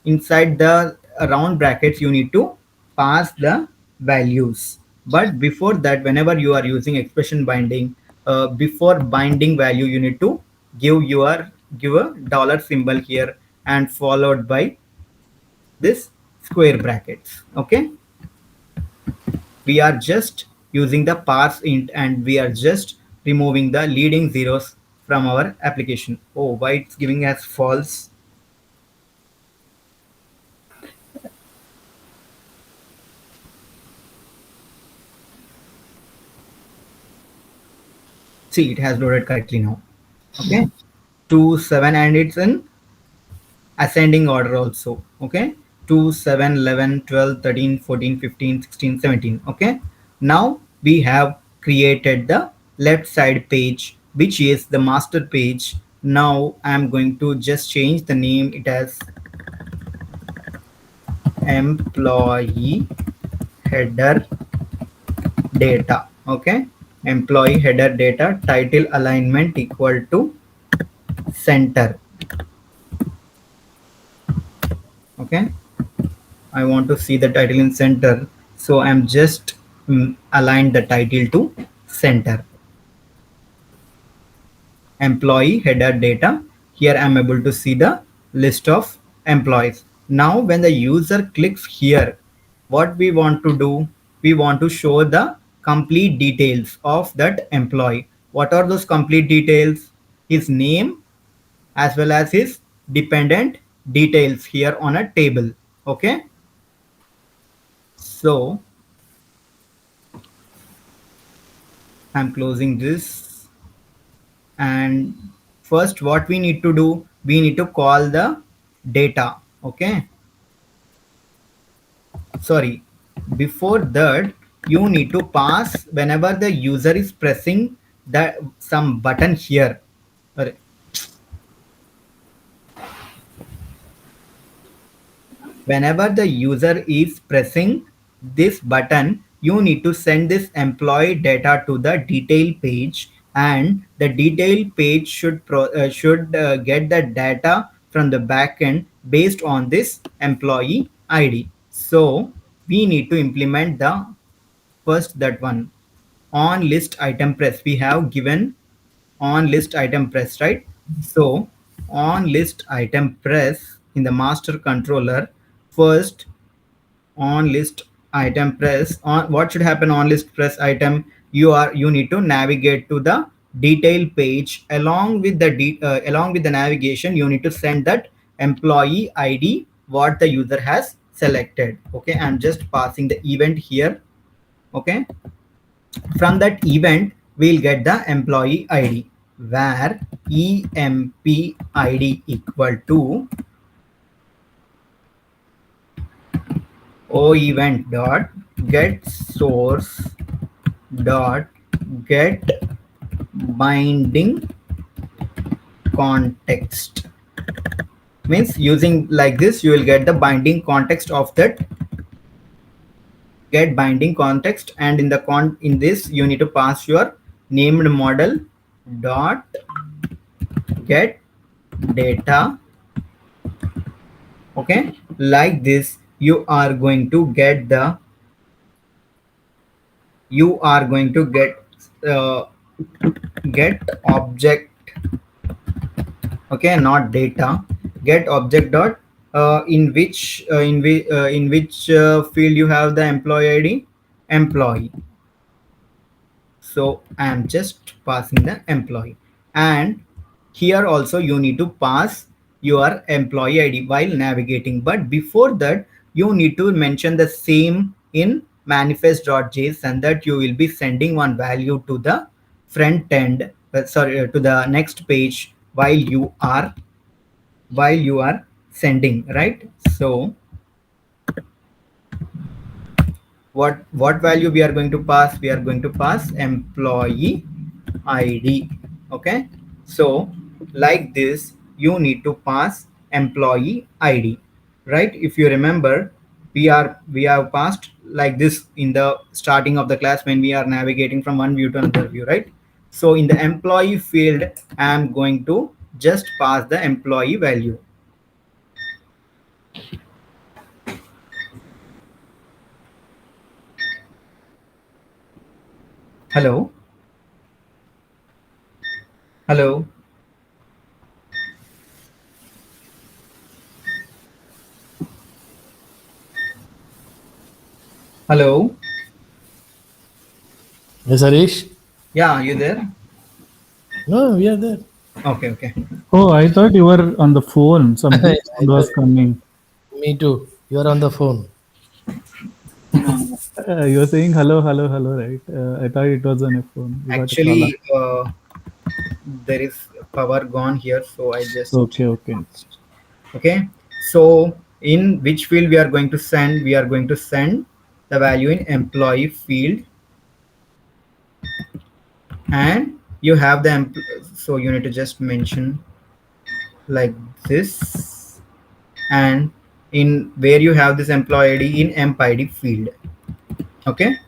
Inside the round brackets you need to pass the values. But before that, whenever you are using expression binding, before binding value you need to give a dollar symbol here, and followed by this square brackets. Okay, we are just using the parse int, and we are just removing the leading zeros from our application. Oh, why it's giving us false? See, it has loaded correctly now. Okay, 2 7, and it's in ascending order also. Okay, 2 7 11 12 13 14 15 16 17. Okay, now we have created the left side page, which is the master page. Now I'm going to just change the name it as employee header data. Okay, employee header data, title alignment equal to center. Okay, I want to see the title in center, so I'm just align the title to center. Employee header data. Here I'm able to see the list of employees. Now when the user clicks here, what we want to do, we want to show the complete details of that employee. What are those complete details? His name as well as his dependent details here on a table. Okay, so I'm closing this, and first what we need to do, we need to call the data. Okay, sorry, before that you need to pass whenever the user is pressing the some button here. Sorry. Whenever the user is pressing this button, you need to send this employee data to the detail page, and the detail page should get the data from the backend based on this employee ID. So we need to implement the first that one on list item press. We have given on list item press, right? So on list item press in the master controller, first on list item press on, what should happen on list press item, you need to navigate to the detail page. Along with the along with the navigation, you need to send that employee ID what the user has selected. Okay, I'm just passing the event here. Okay, from that event we'll get the employee ID, where empid equal to o event dot get source dot get binding context. Means using like this you will get the binding context of that get binding context, and in the in this you need to pass your named model dot get data. Okay, like this you are going to get the you are going to uh, get object. Okay, not data, get object dot in which field you have the employee ID, employee. So I am just passing the employee, and here also you need to pass your employee ID while navigating, but before that you need to mention the same in manifest.json, that you will be sending one value to the front end, to the next page while you are sending, right? So what value we are going to pass, we are going to pass employee ID. Okay, so like this you need to pass employee ID, right? If you remember, we have passed like this in the starting of the class when we are navigating from one view to another view, right? So in the employee field I am going to just pass the employee value. Hello, hello, hello. Yes, Harish? Yeah, you there? No, we are there. Okay, okay. Oh, I thought you were on the phone. Some beep I sound was thought, coming. me too. You are on the phone. You were saying hello, hello, hello, right? I thought it was on your phone. You got a call. Actually, there is power gone here, so I just. Okay, okay. Okay. So in which field we are going to send? We are going to send the value in employee field, and you have the so you need to just mention like this, and in where you have this employee ID in emp ID field. Okay.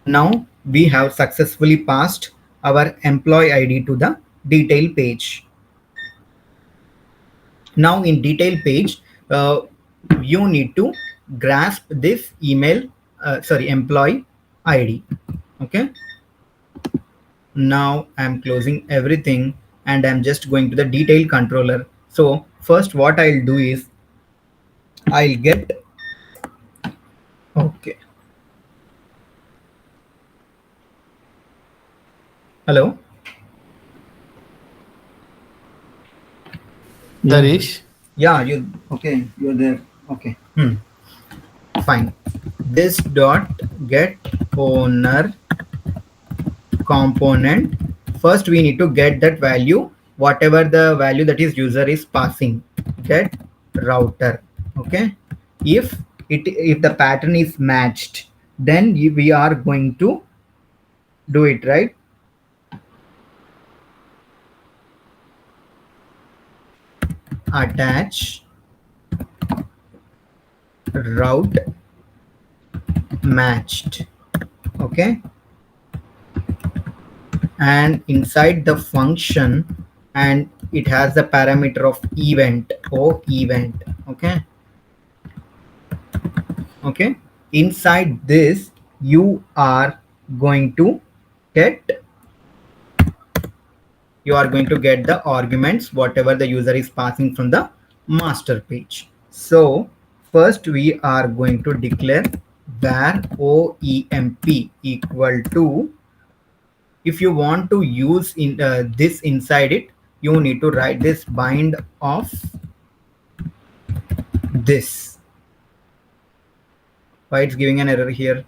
Now we have successfully passed our employee ID to the detail page. Now in detail page, uh, you need to grasp this email, sorry, employee ID. Okay. Now I'm closing everything and I'm just going to the detail controller. So first what I'll do is I'll get, okay. Hello. Yeah. Harish? Yeah, you, okay, you're there. Okay. Fine. This dot get owner component, first we need to get that value, whatever the value that is user is passing, get router. Okay. If the pattern is matched, then we are going to do it, right? Attach route matched. Okay. And inside the function, and it has the parameter of event or event. Okay. Okay. Inside this you are going to get, you are going to get the arguments whatever the user is passing from the master page. So first we are going to declare var oemp equal to, if you want to use in this inside it, you need to write this bind of this. Why it's giving an error here?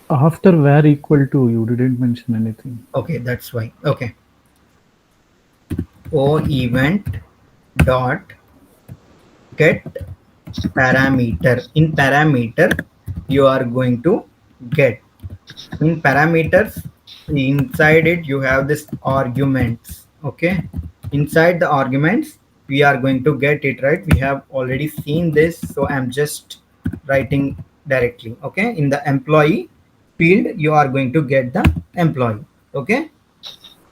After where equal to, you didn't mention anything. Okay, that's why. Okay. O event dot get parameter. In parameter you are going to get, in parameters, inside it you have this arguments. Okay. Inside the arguments we are going to get it, right? We have already seen this, so I'm just writing directly. Okay. In the employee field you are going to get the employee. Okay.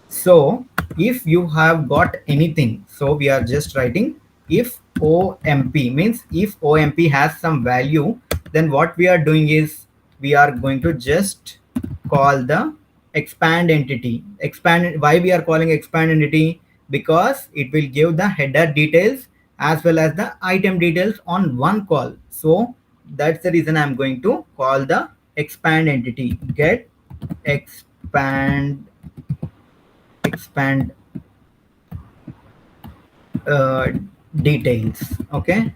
So if you have got anything, so we are just writing if OMP, means if OMP has some value, then what we are doing is we are going to just call the expand entity. Expand, why we are calling expand entity? Because it will give the header details as well as the item details on one call. So that's the reason I'm going to call the expand entity, get expand uh, details. Okay.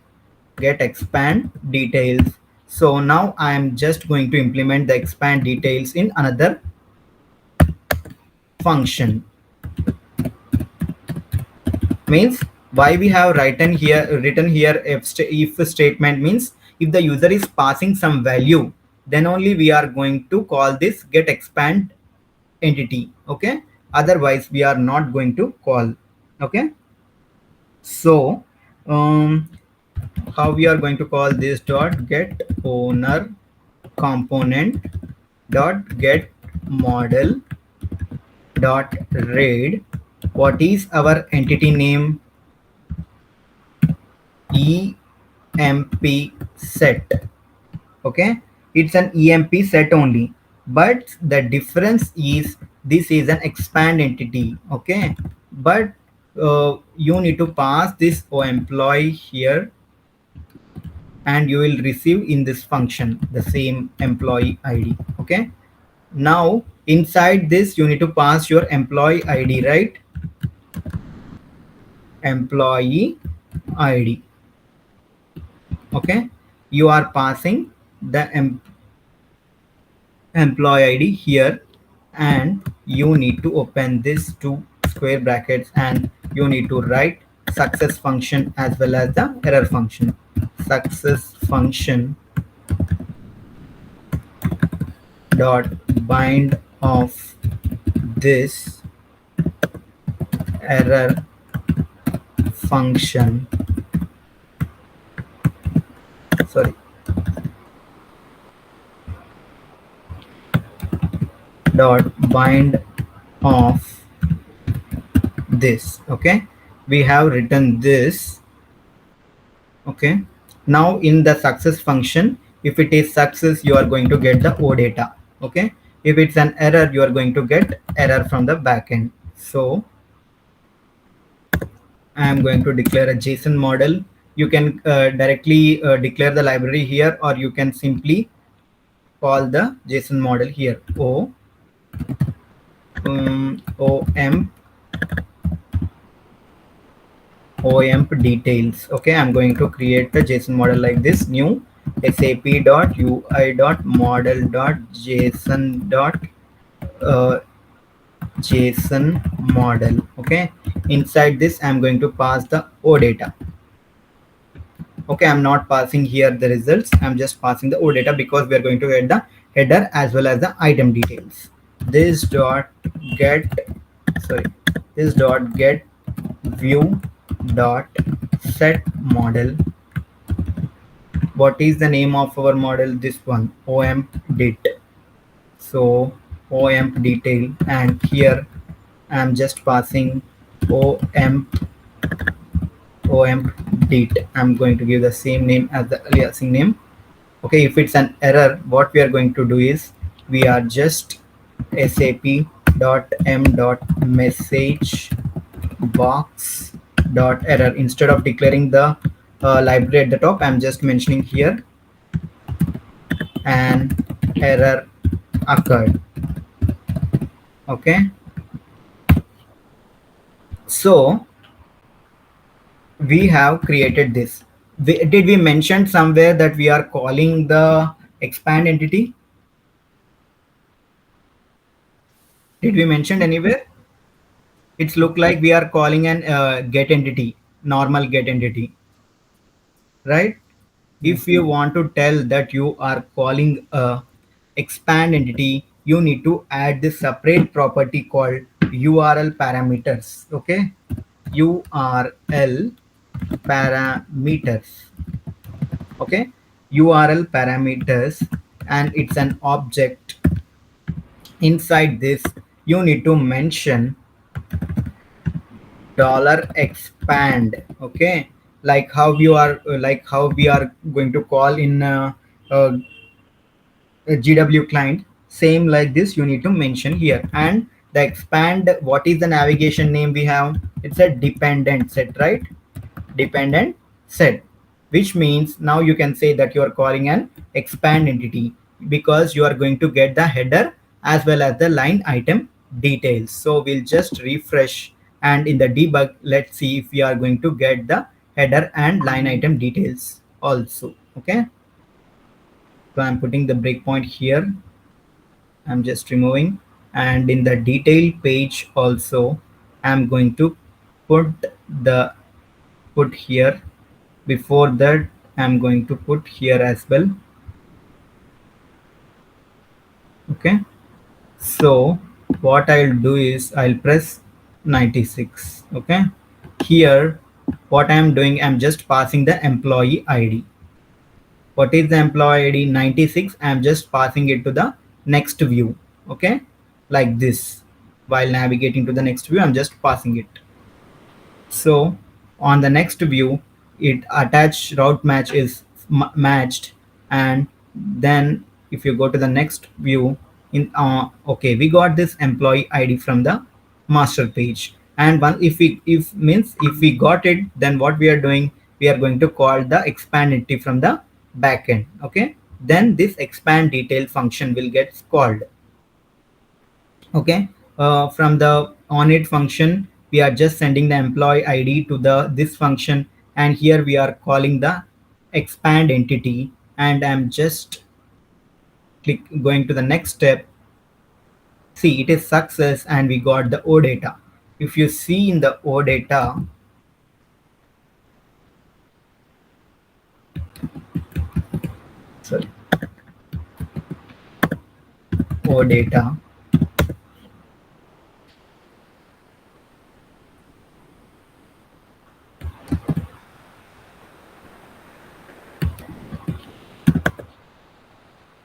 Get expand details. So now I am just going to implement the expand details in another function. Means why we have written here if statement, means if the user is passing some value, then only we are going to call this get expand entity. Okay. Otherwise we are not going to call. Okay. So how we are going to call this dot get owner component dot get model dot read, what is our entity name? Emp set. Okay. It's an emp set only, but the difference is this is an expand entity. Okay. But you need to pass this o employee here and you will receive in this function the same employee ID. Okay. Now inside this you need to pass your employee ID, right? Employee ID. Okay. You are passing the employee ID here, and you need to open this two square brackets and you need to write success function as well as the error function. Success function dot bind of this error function, sorry, dot bind of this. Okay, we have written this. Okay, now in the success function, if it is success you are going to get the O data. Okay, if it's an error you are going to get error from the backend. So I am going to declare a JSON model. You can directly declare the library here, or you can simply call the JSON model here. OMP details. Okay, I'm going to create the JSON model like this. New sap.ui.model.json.json model. Okay, inside this I'm going to pass the O data. Okay, I'm not passing here the results, I'm just passing the O data because we are going to get the header as well as the item details. This dot get, sorry, this dot get view dot set model. What is the name of our model? This one, omp det. So omp detail, and here I'm just passing omp det. I'm going to give the same name as the aliasing name. Okay, if it's an error, what we are going to do is we are just sap.m.message box dot error. Instead of declaring the library at the top, I'm just mentioning here an error occurred. Okay, so we have created this. Did we mention somewhere that we are calling the expand entity? Did we mention anywhere? It's look like we are calling an get entity, normal get entity, right? If you want to tell that you are calling a expand entity, you need to add this separate property called URL parameters. Okay, URL parameters. Okay, URL parameters, and it's an object. Inside this you need to mention $expand. Okay, like how you are like how we are going to call in uh, a GW client, same like this you need to mention here. And the expand, what is the navigation name we have? It's a dependent set, right? Dependent set, which means now you can say that you are calling an expand entity because you are going to get the header as well as the line item details. So we'll just refresh, and in the debug let's see if we are going to get the header and line item details also. Okay, so I'm putting the breakpoint here, I'm just removing, and in the detail page also I'm going to put the put here. Before that I'm going to put here as well. Okay, so what I'll do is I'll press 96. Okay, here what I'm doing, I'm just passing the employee ID. What is the employee ID? 96. I'm just passing it to the next view. Okay, like this. While navigating to the next view, I'm just passing it. So on the next view, it attached route match is matched, and then if you go to the next view, in okay, we got this employee ID from the master page. And one, if we got it, then what we are doing, we are going to call the expand entity from the backend. Okay, then this expand detail function will get called. Okay, from the onIt function we are just sending the employee id to the this function, and here we are calling the expand entity, and I'm just going to the next step. See, it is success and we got the o data. If you see in the o data, sorry, o data,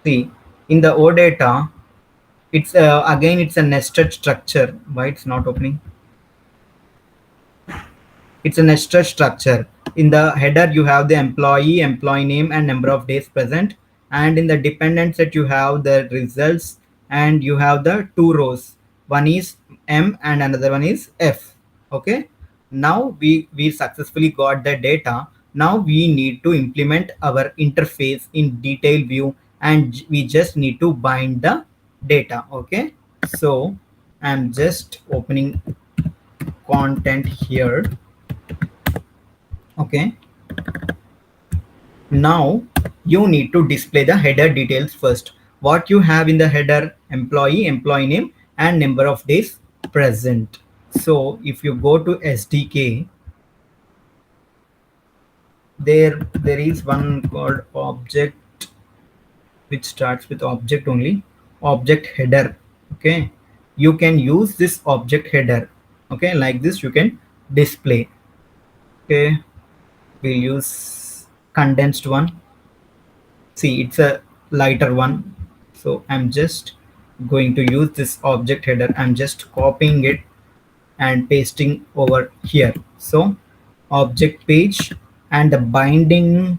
see, in the o data, it's again it's a nested structure. Why it's not opening? It's a nested structure. In the header, you have the employee, employee name, and number of days present. And in the dependent set, you have the results, and you have the two rows. One is M and another one is F. Okay. Now we successfully got the data. Now we need to implement our interface in detail view, and we just need to bind the data. Okay. So I'm just opening content here. Okay, now you need to display the header details first. What you have in the header: employee, employee name, and number of days present. So if you go to SDK, there is one called object, which starts with object only, object header. Okay, you can use this object header. Okay, like this you can display. Okay, we'll use condensed one. See, it's a lighter one, so I'm just going to use this object header. I'm just copying it and pasting over here. So object page, and the binding,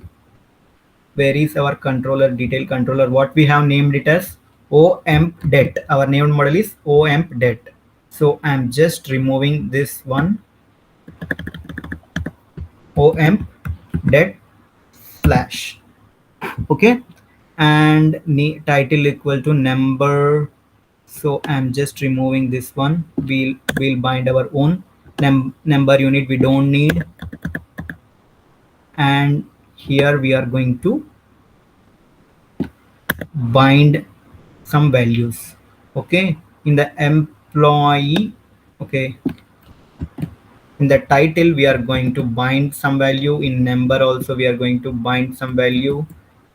where is our controller, detail controller? What we have named it as OMDET. Our named model is OMDET. So I'm just removing this one, OMDET slash. Okay, and title equal to number. So I'm just removing this one. We'll bind our own number unit, we don't need. And here we are going to bind some values. Okay, in the employee. Okay, in the title we are going to bind some value. In number also we are going to bind some value,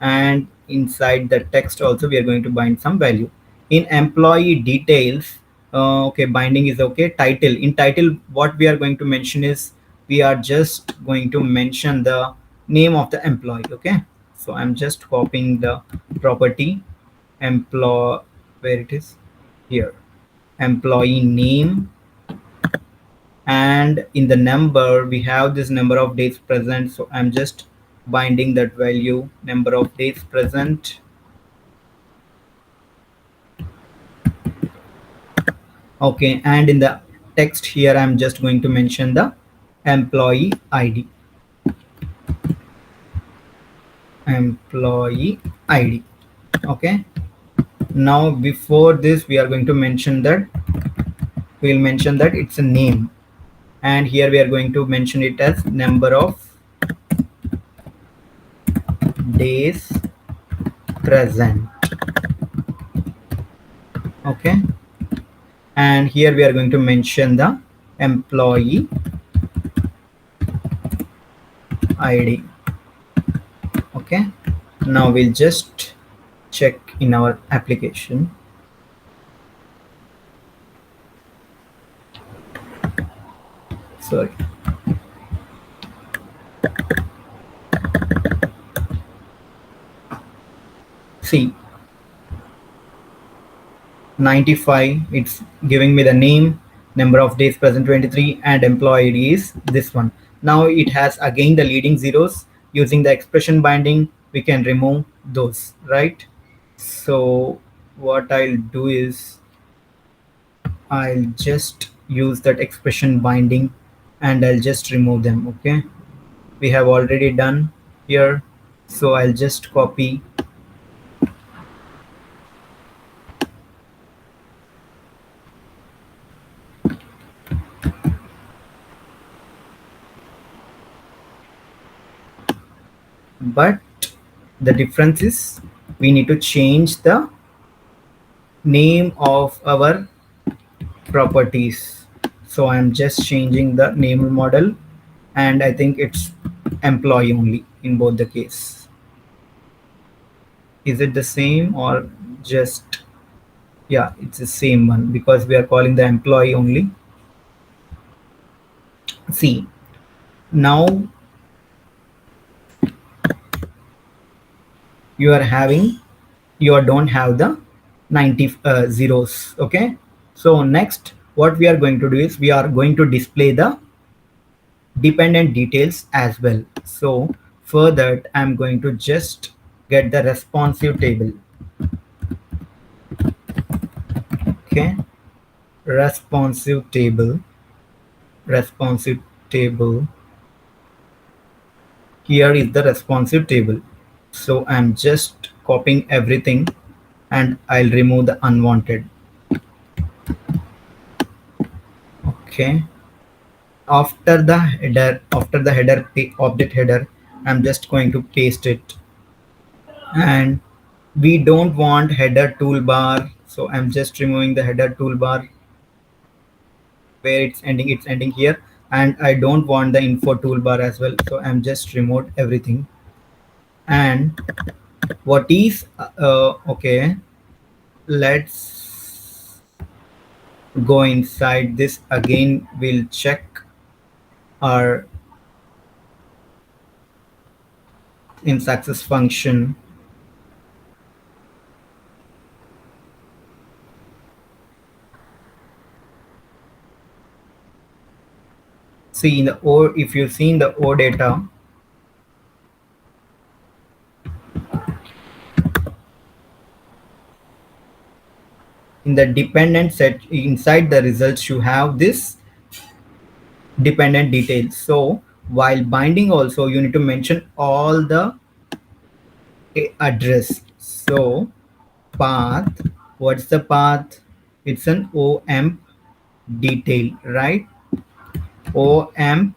and inside the text also we are going to bind some value. In employee details, okay, binding is okay. Title, in title what we are going to mention is, we are just going to mention the name of the employee. Okay, so I'm just copying the property employee, where it is, here, employee name. And in the number we have this number of days present, so I'm just binding that value, number of days present. Okay, and in the text here I'm just going to mention the employee id, employee id. Okay, now before this we are going to mention that, we'll mention that it's a name, and here we are going to mention it as number of days present. Okay, and here we are going to mention the employee id. Okay, now we'll just check in our application. Sorry, see, 95, it's giving me the name, number of days present 23, and employee ID is this one. Now it has again the leading zeros. Using the expression binding we can remove those, right? So what I'll do is, I'll just use that expression binding and I'll just remove them. Okay, we have already done here. So I'll just copy. But the difference is we need to change the name of our properties. So I'm just changing the name model, and I think it's employee only in both the case. Is it the same or just, yeah, it's the same one because we are calling the employee only. See, now you are having, you don't have the 90 zeros. Okay, so next what we are going to do is we are going to display the dependent details as well. So for that I'm going to just get the responsive table. Okay, responsive table, responsive table. Here is the responsive table. So I'm just copying everything and I'll remove the unwanted. Okay, after the header object header, I'm just going to paste it. And we don't want header toolbar, so I'm just removing the header toolbar where it's ending here. And I don't want the info toolbar as well, so I'm just removed everything. And what is okay, let's go inside this again. We'll check our in success function. See in the O, if you see in the O data, in the dependent set inside the results, you have this dependent details. So while binding also, you need to mention all the address. So path, what's the path? It's an OM detail, right? OM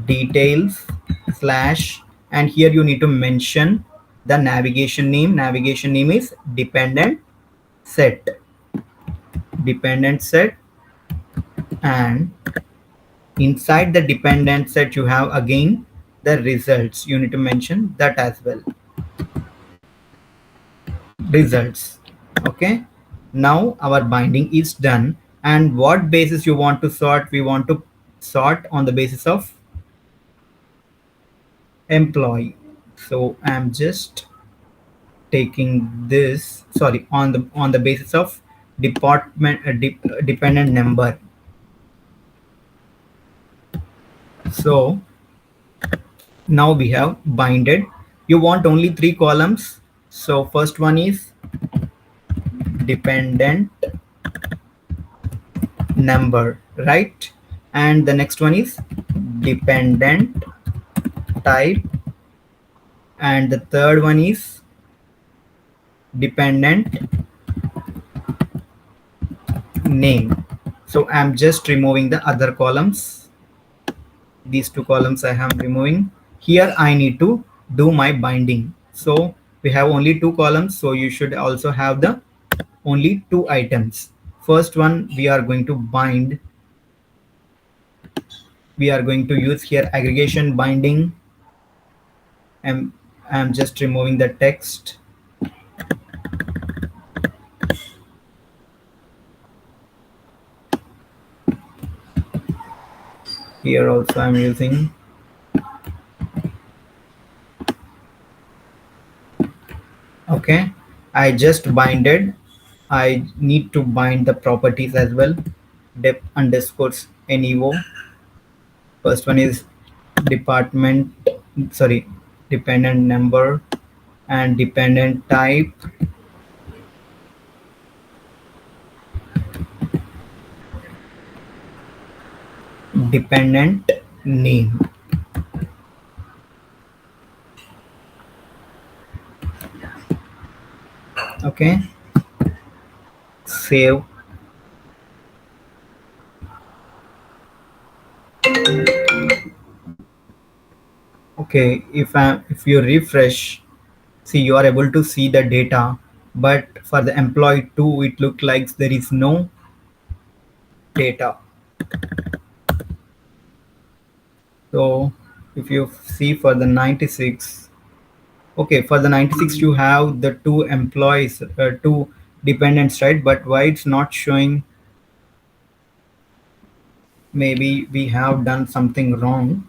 details slash, and here you need to mention the navigation name. Navigation name is dependent set, dependent set. And inside the dependent set you have again the results, you need to mention that as well, results. Okay, now our binding is done. And what basis you want to sort? We want to sort on the basis of employee. So I'm just taking this, sorry, on the basis of department dependent number. So now we have binded. You want only 3 columns, so first one is dependent number, right? And the next one is dependent type, and the third one is dependent name. So I'm just removing the other columns. These 2 columns I am removing. Here I need to do my binding. So we have only 2 columns, so you should also have the only 2 items. First one we are going to bind. We are going to use here aggregation binding. And I'm just removing the text. Here also I'm using. Okay, I just binded. I need to bind the properties as well. Dep underscores NEO. First one is department, sorry, dependent number and dependent type. Dependent name. Okay, save. Okay, if you refresh, see, you are able to see the data, but for the employee 2 it looked like there is no data. So if you see for the 96, okay, for the 96 you have the two employees, two dependents, right? But why it's not showing? Maybe we have done something wrong.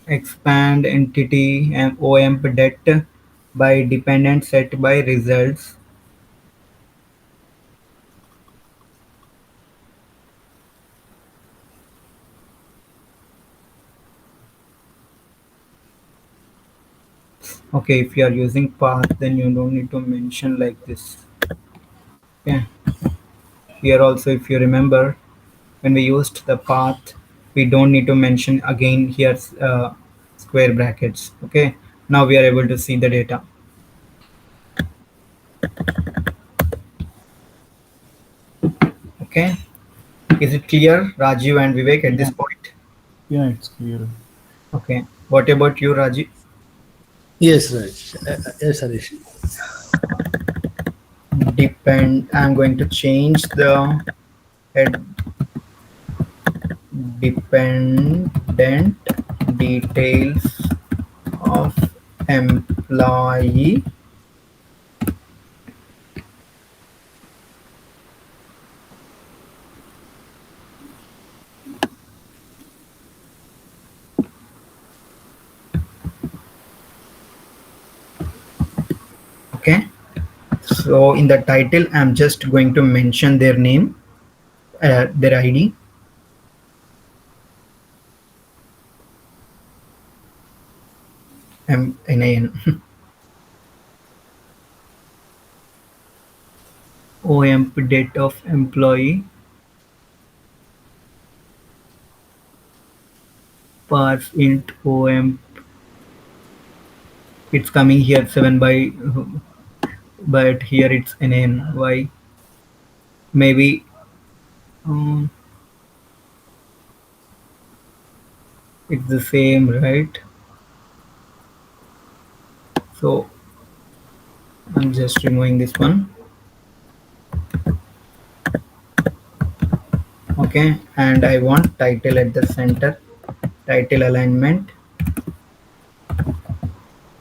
Expand entity and OMP debt by dependent set by results. Okay, if you are using path, then you don't need to mention like this. Okay, here also, if you remember, when we used the path, we don't need to mention again here square brackets. Okay, now we are able to see the data. Okay, is it clear, Rajiv and Vivek, at Yeah, this point? yeah, it's clear. Okay, what about you, Rajiv? Yes, right. Yes, Harish. Depend, I'm going to change the head, dependent details of employee. Okay, so in the title I'm just going to mention their name, their ID. NIN. OMP date of employee, parse int OMP. It's coming here 7 by, but here it's NN. Why? Maybe um, it's the same, right? So I'm just removing this one. Okay, and I want title at the center, title alignment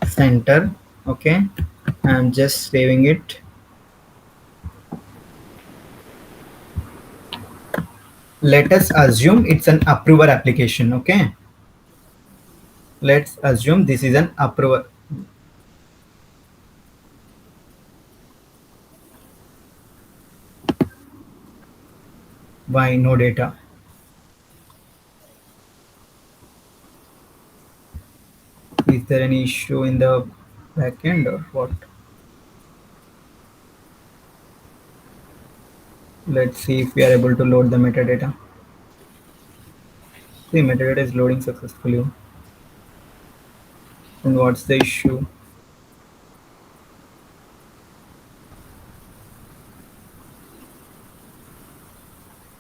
center. Okay, I'm just saving it. Let us assume it's an approver application. Okay, let's assume this is an approver. Why no data? Is there any issue in the backend or what? Let's see if we are able to load the metadata. See, metadata is loading successfully. And what's the issue?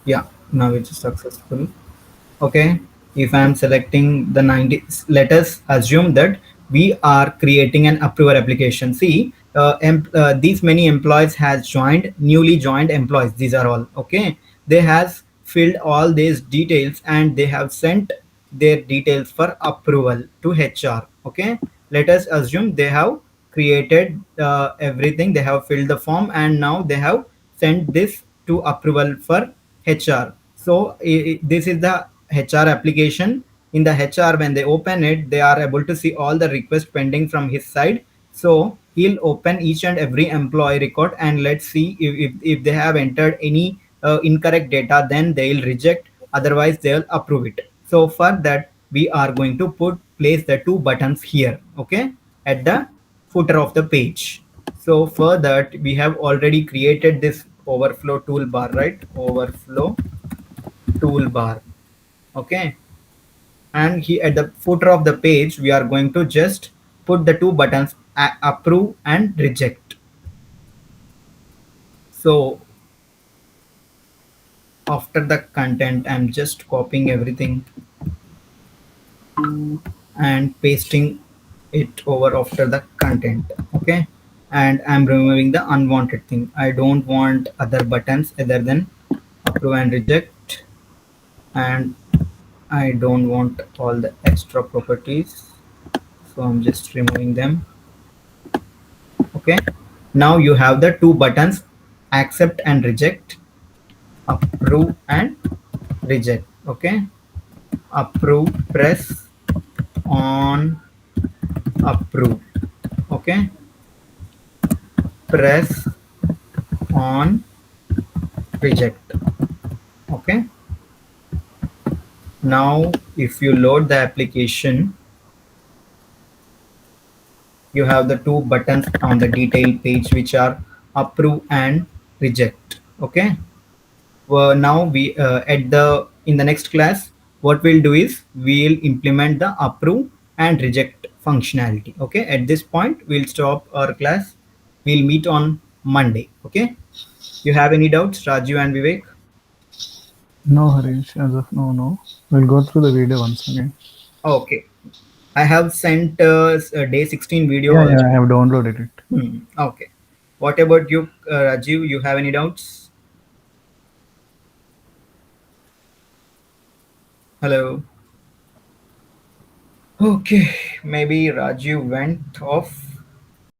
Yeah, now it's successful. Okay, if I am selecting the 90, let us assume that we are creating an approver application. See, these many employees has joined, newly joined employees, these are all. Okay, they has filled all these details and they have sent their details for approval to HR. Okay, let us assume they have created everything, they have filled the form, and now they have sent this to approval for HR. So this is the HR application. In the HR, when they open it, they are able to see all the requests pending from his side. So he'll open each and every employee record, and let's see if they have entered any incorrect data, then they'll reject, otherwise they'll approve it. So for that, we are going to place the two buttons here, okay, at the footer of the page. So for that, we have already created this overflow toolbar, right? Overflow toolbar. Okay, and he at the footer of the page we are going to just put the two buttons, approve and reject. So after the content I'm just copying everything and pasting it over after the content. Okay, and I'm removing the unwanted thing. I don't want other buttons other than approve and reject, and I don't want all the extra properties, so I'm just removing them. Okay, now you have the two buttons, accept and reject, approve and reject. Okay, approve, press on approve. Okay, press on reject. Okay, now if you load the application, you have the two buttons on the detail page which are approve and reject. Okay, well, now we at the in the next class what we'll do is we'll implement the approve and reject functionality. Okay, at this point we'll stop our class. We'll meet on Monday. Okay, you have any doubts, Raju and Vivek? No, Harish, as of now, no. We'll go through the video once again. Okay, I have sent day 16 video Yeah, also. yeah, I have downloaded it. Okay, what about you, Rajiv? You have any doubts? Hello. Okay, maybe Rajiv went off.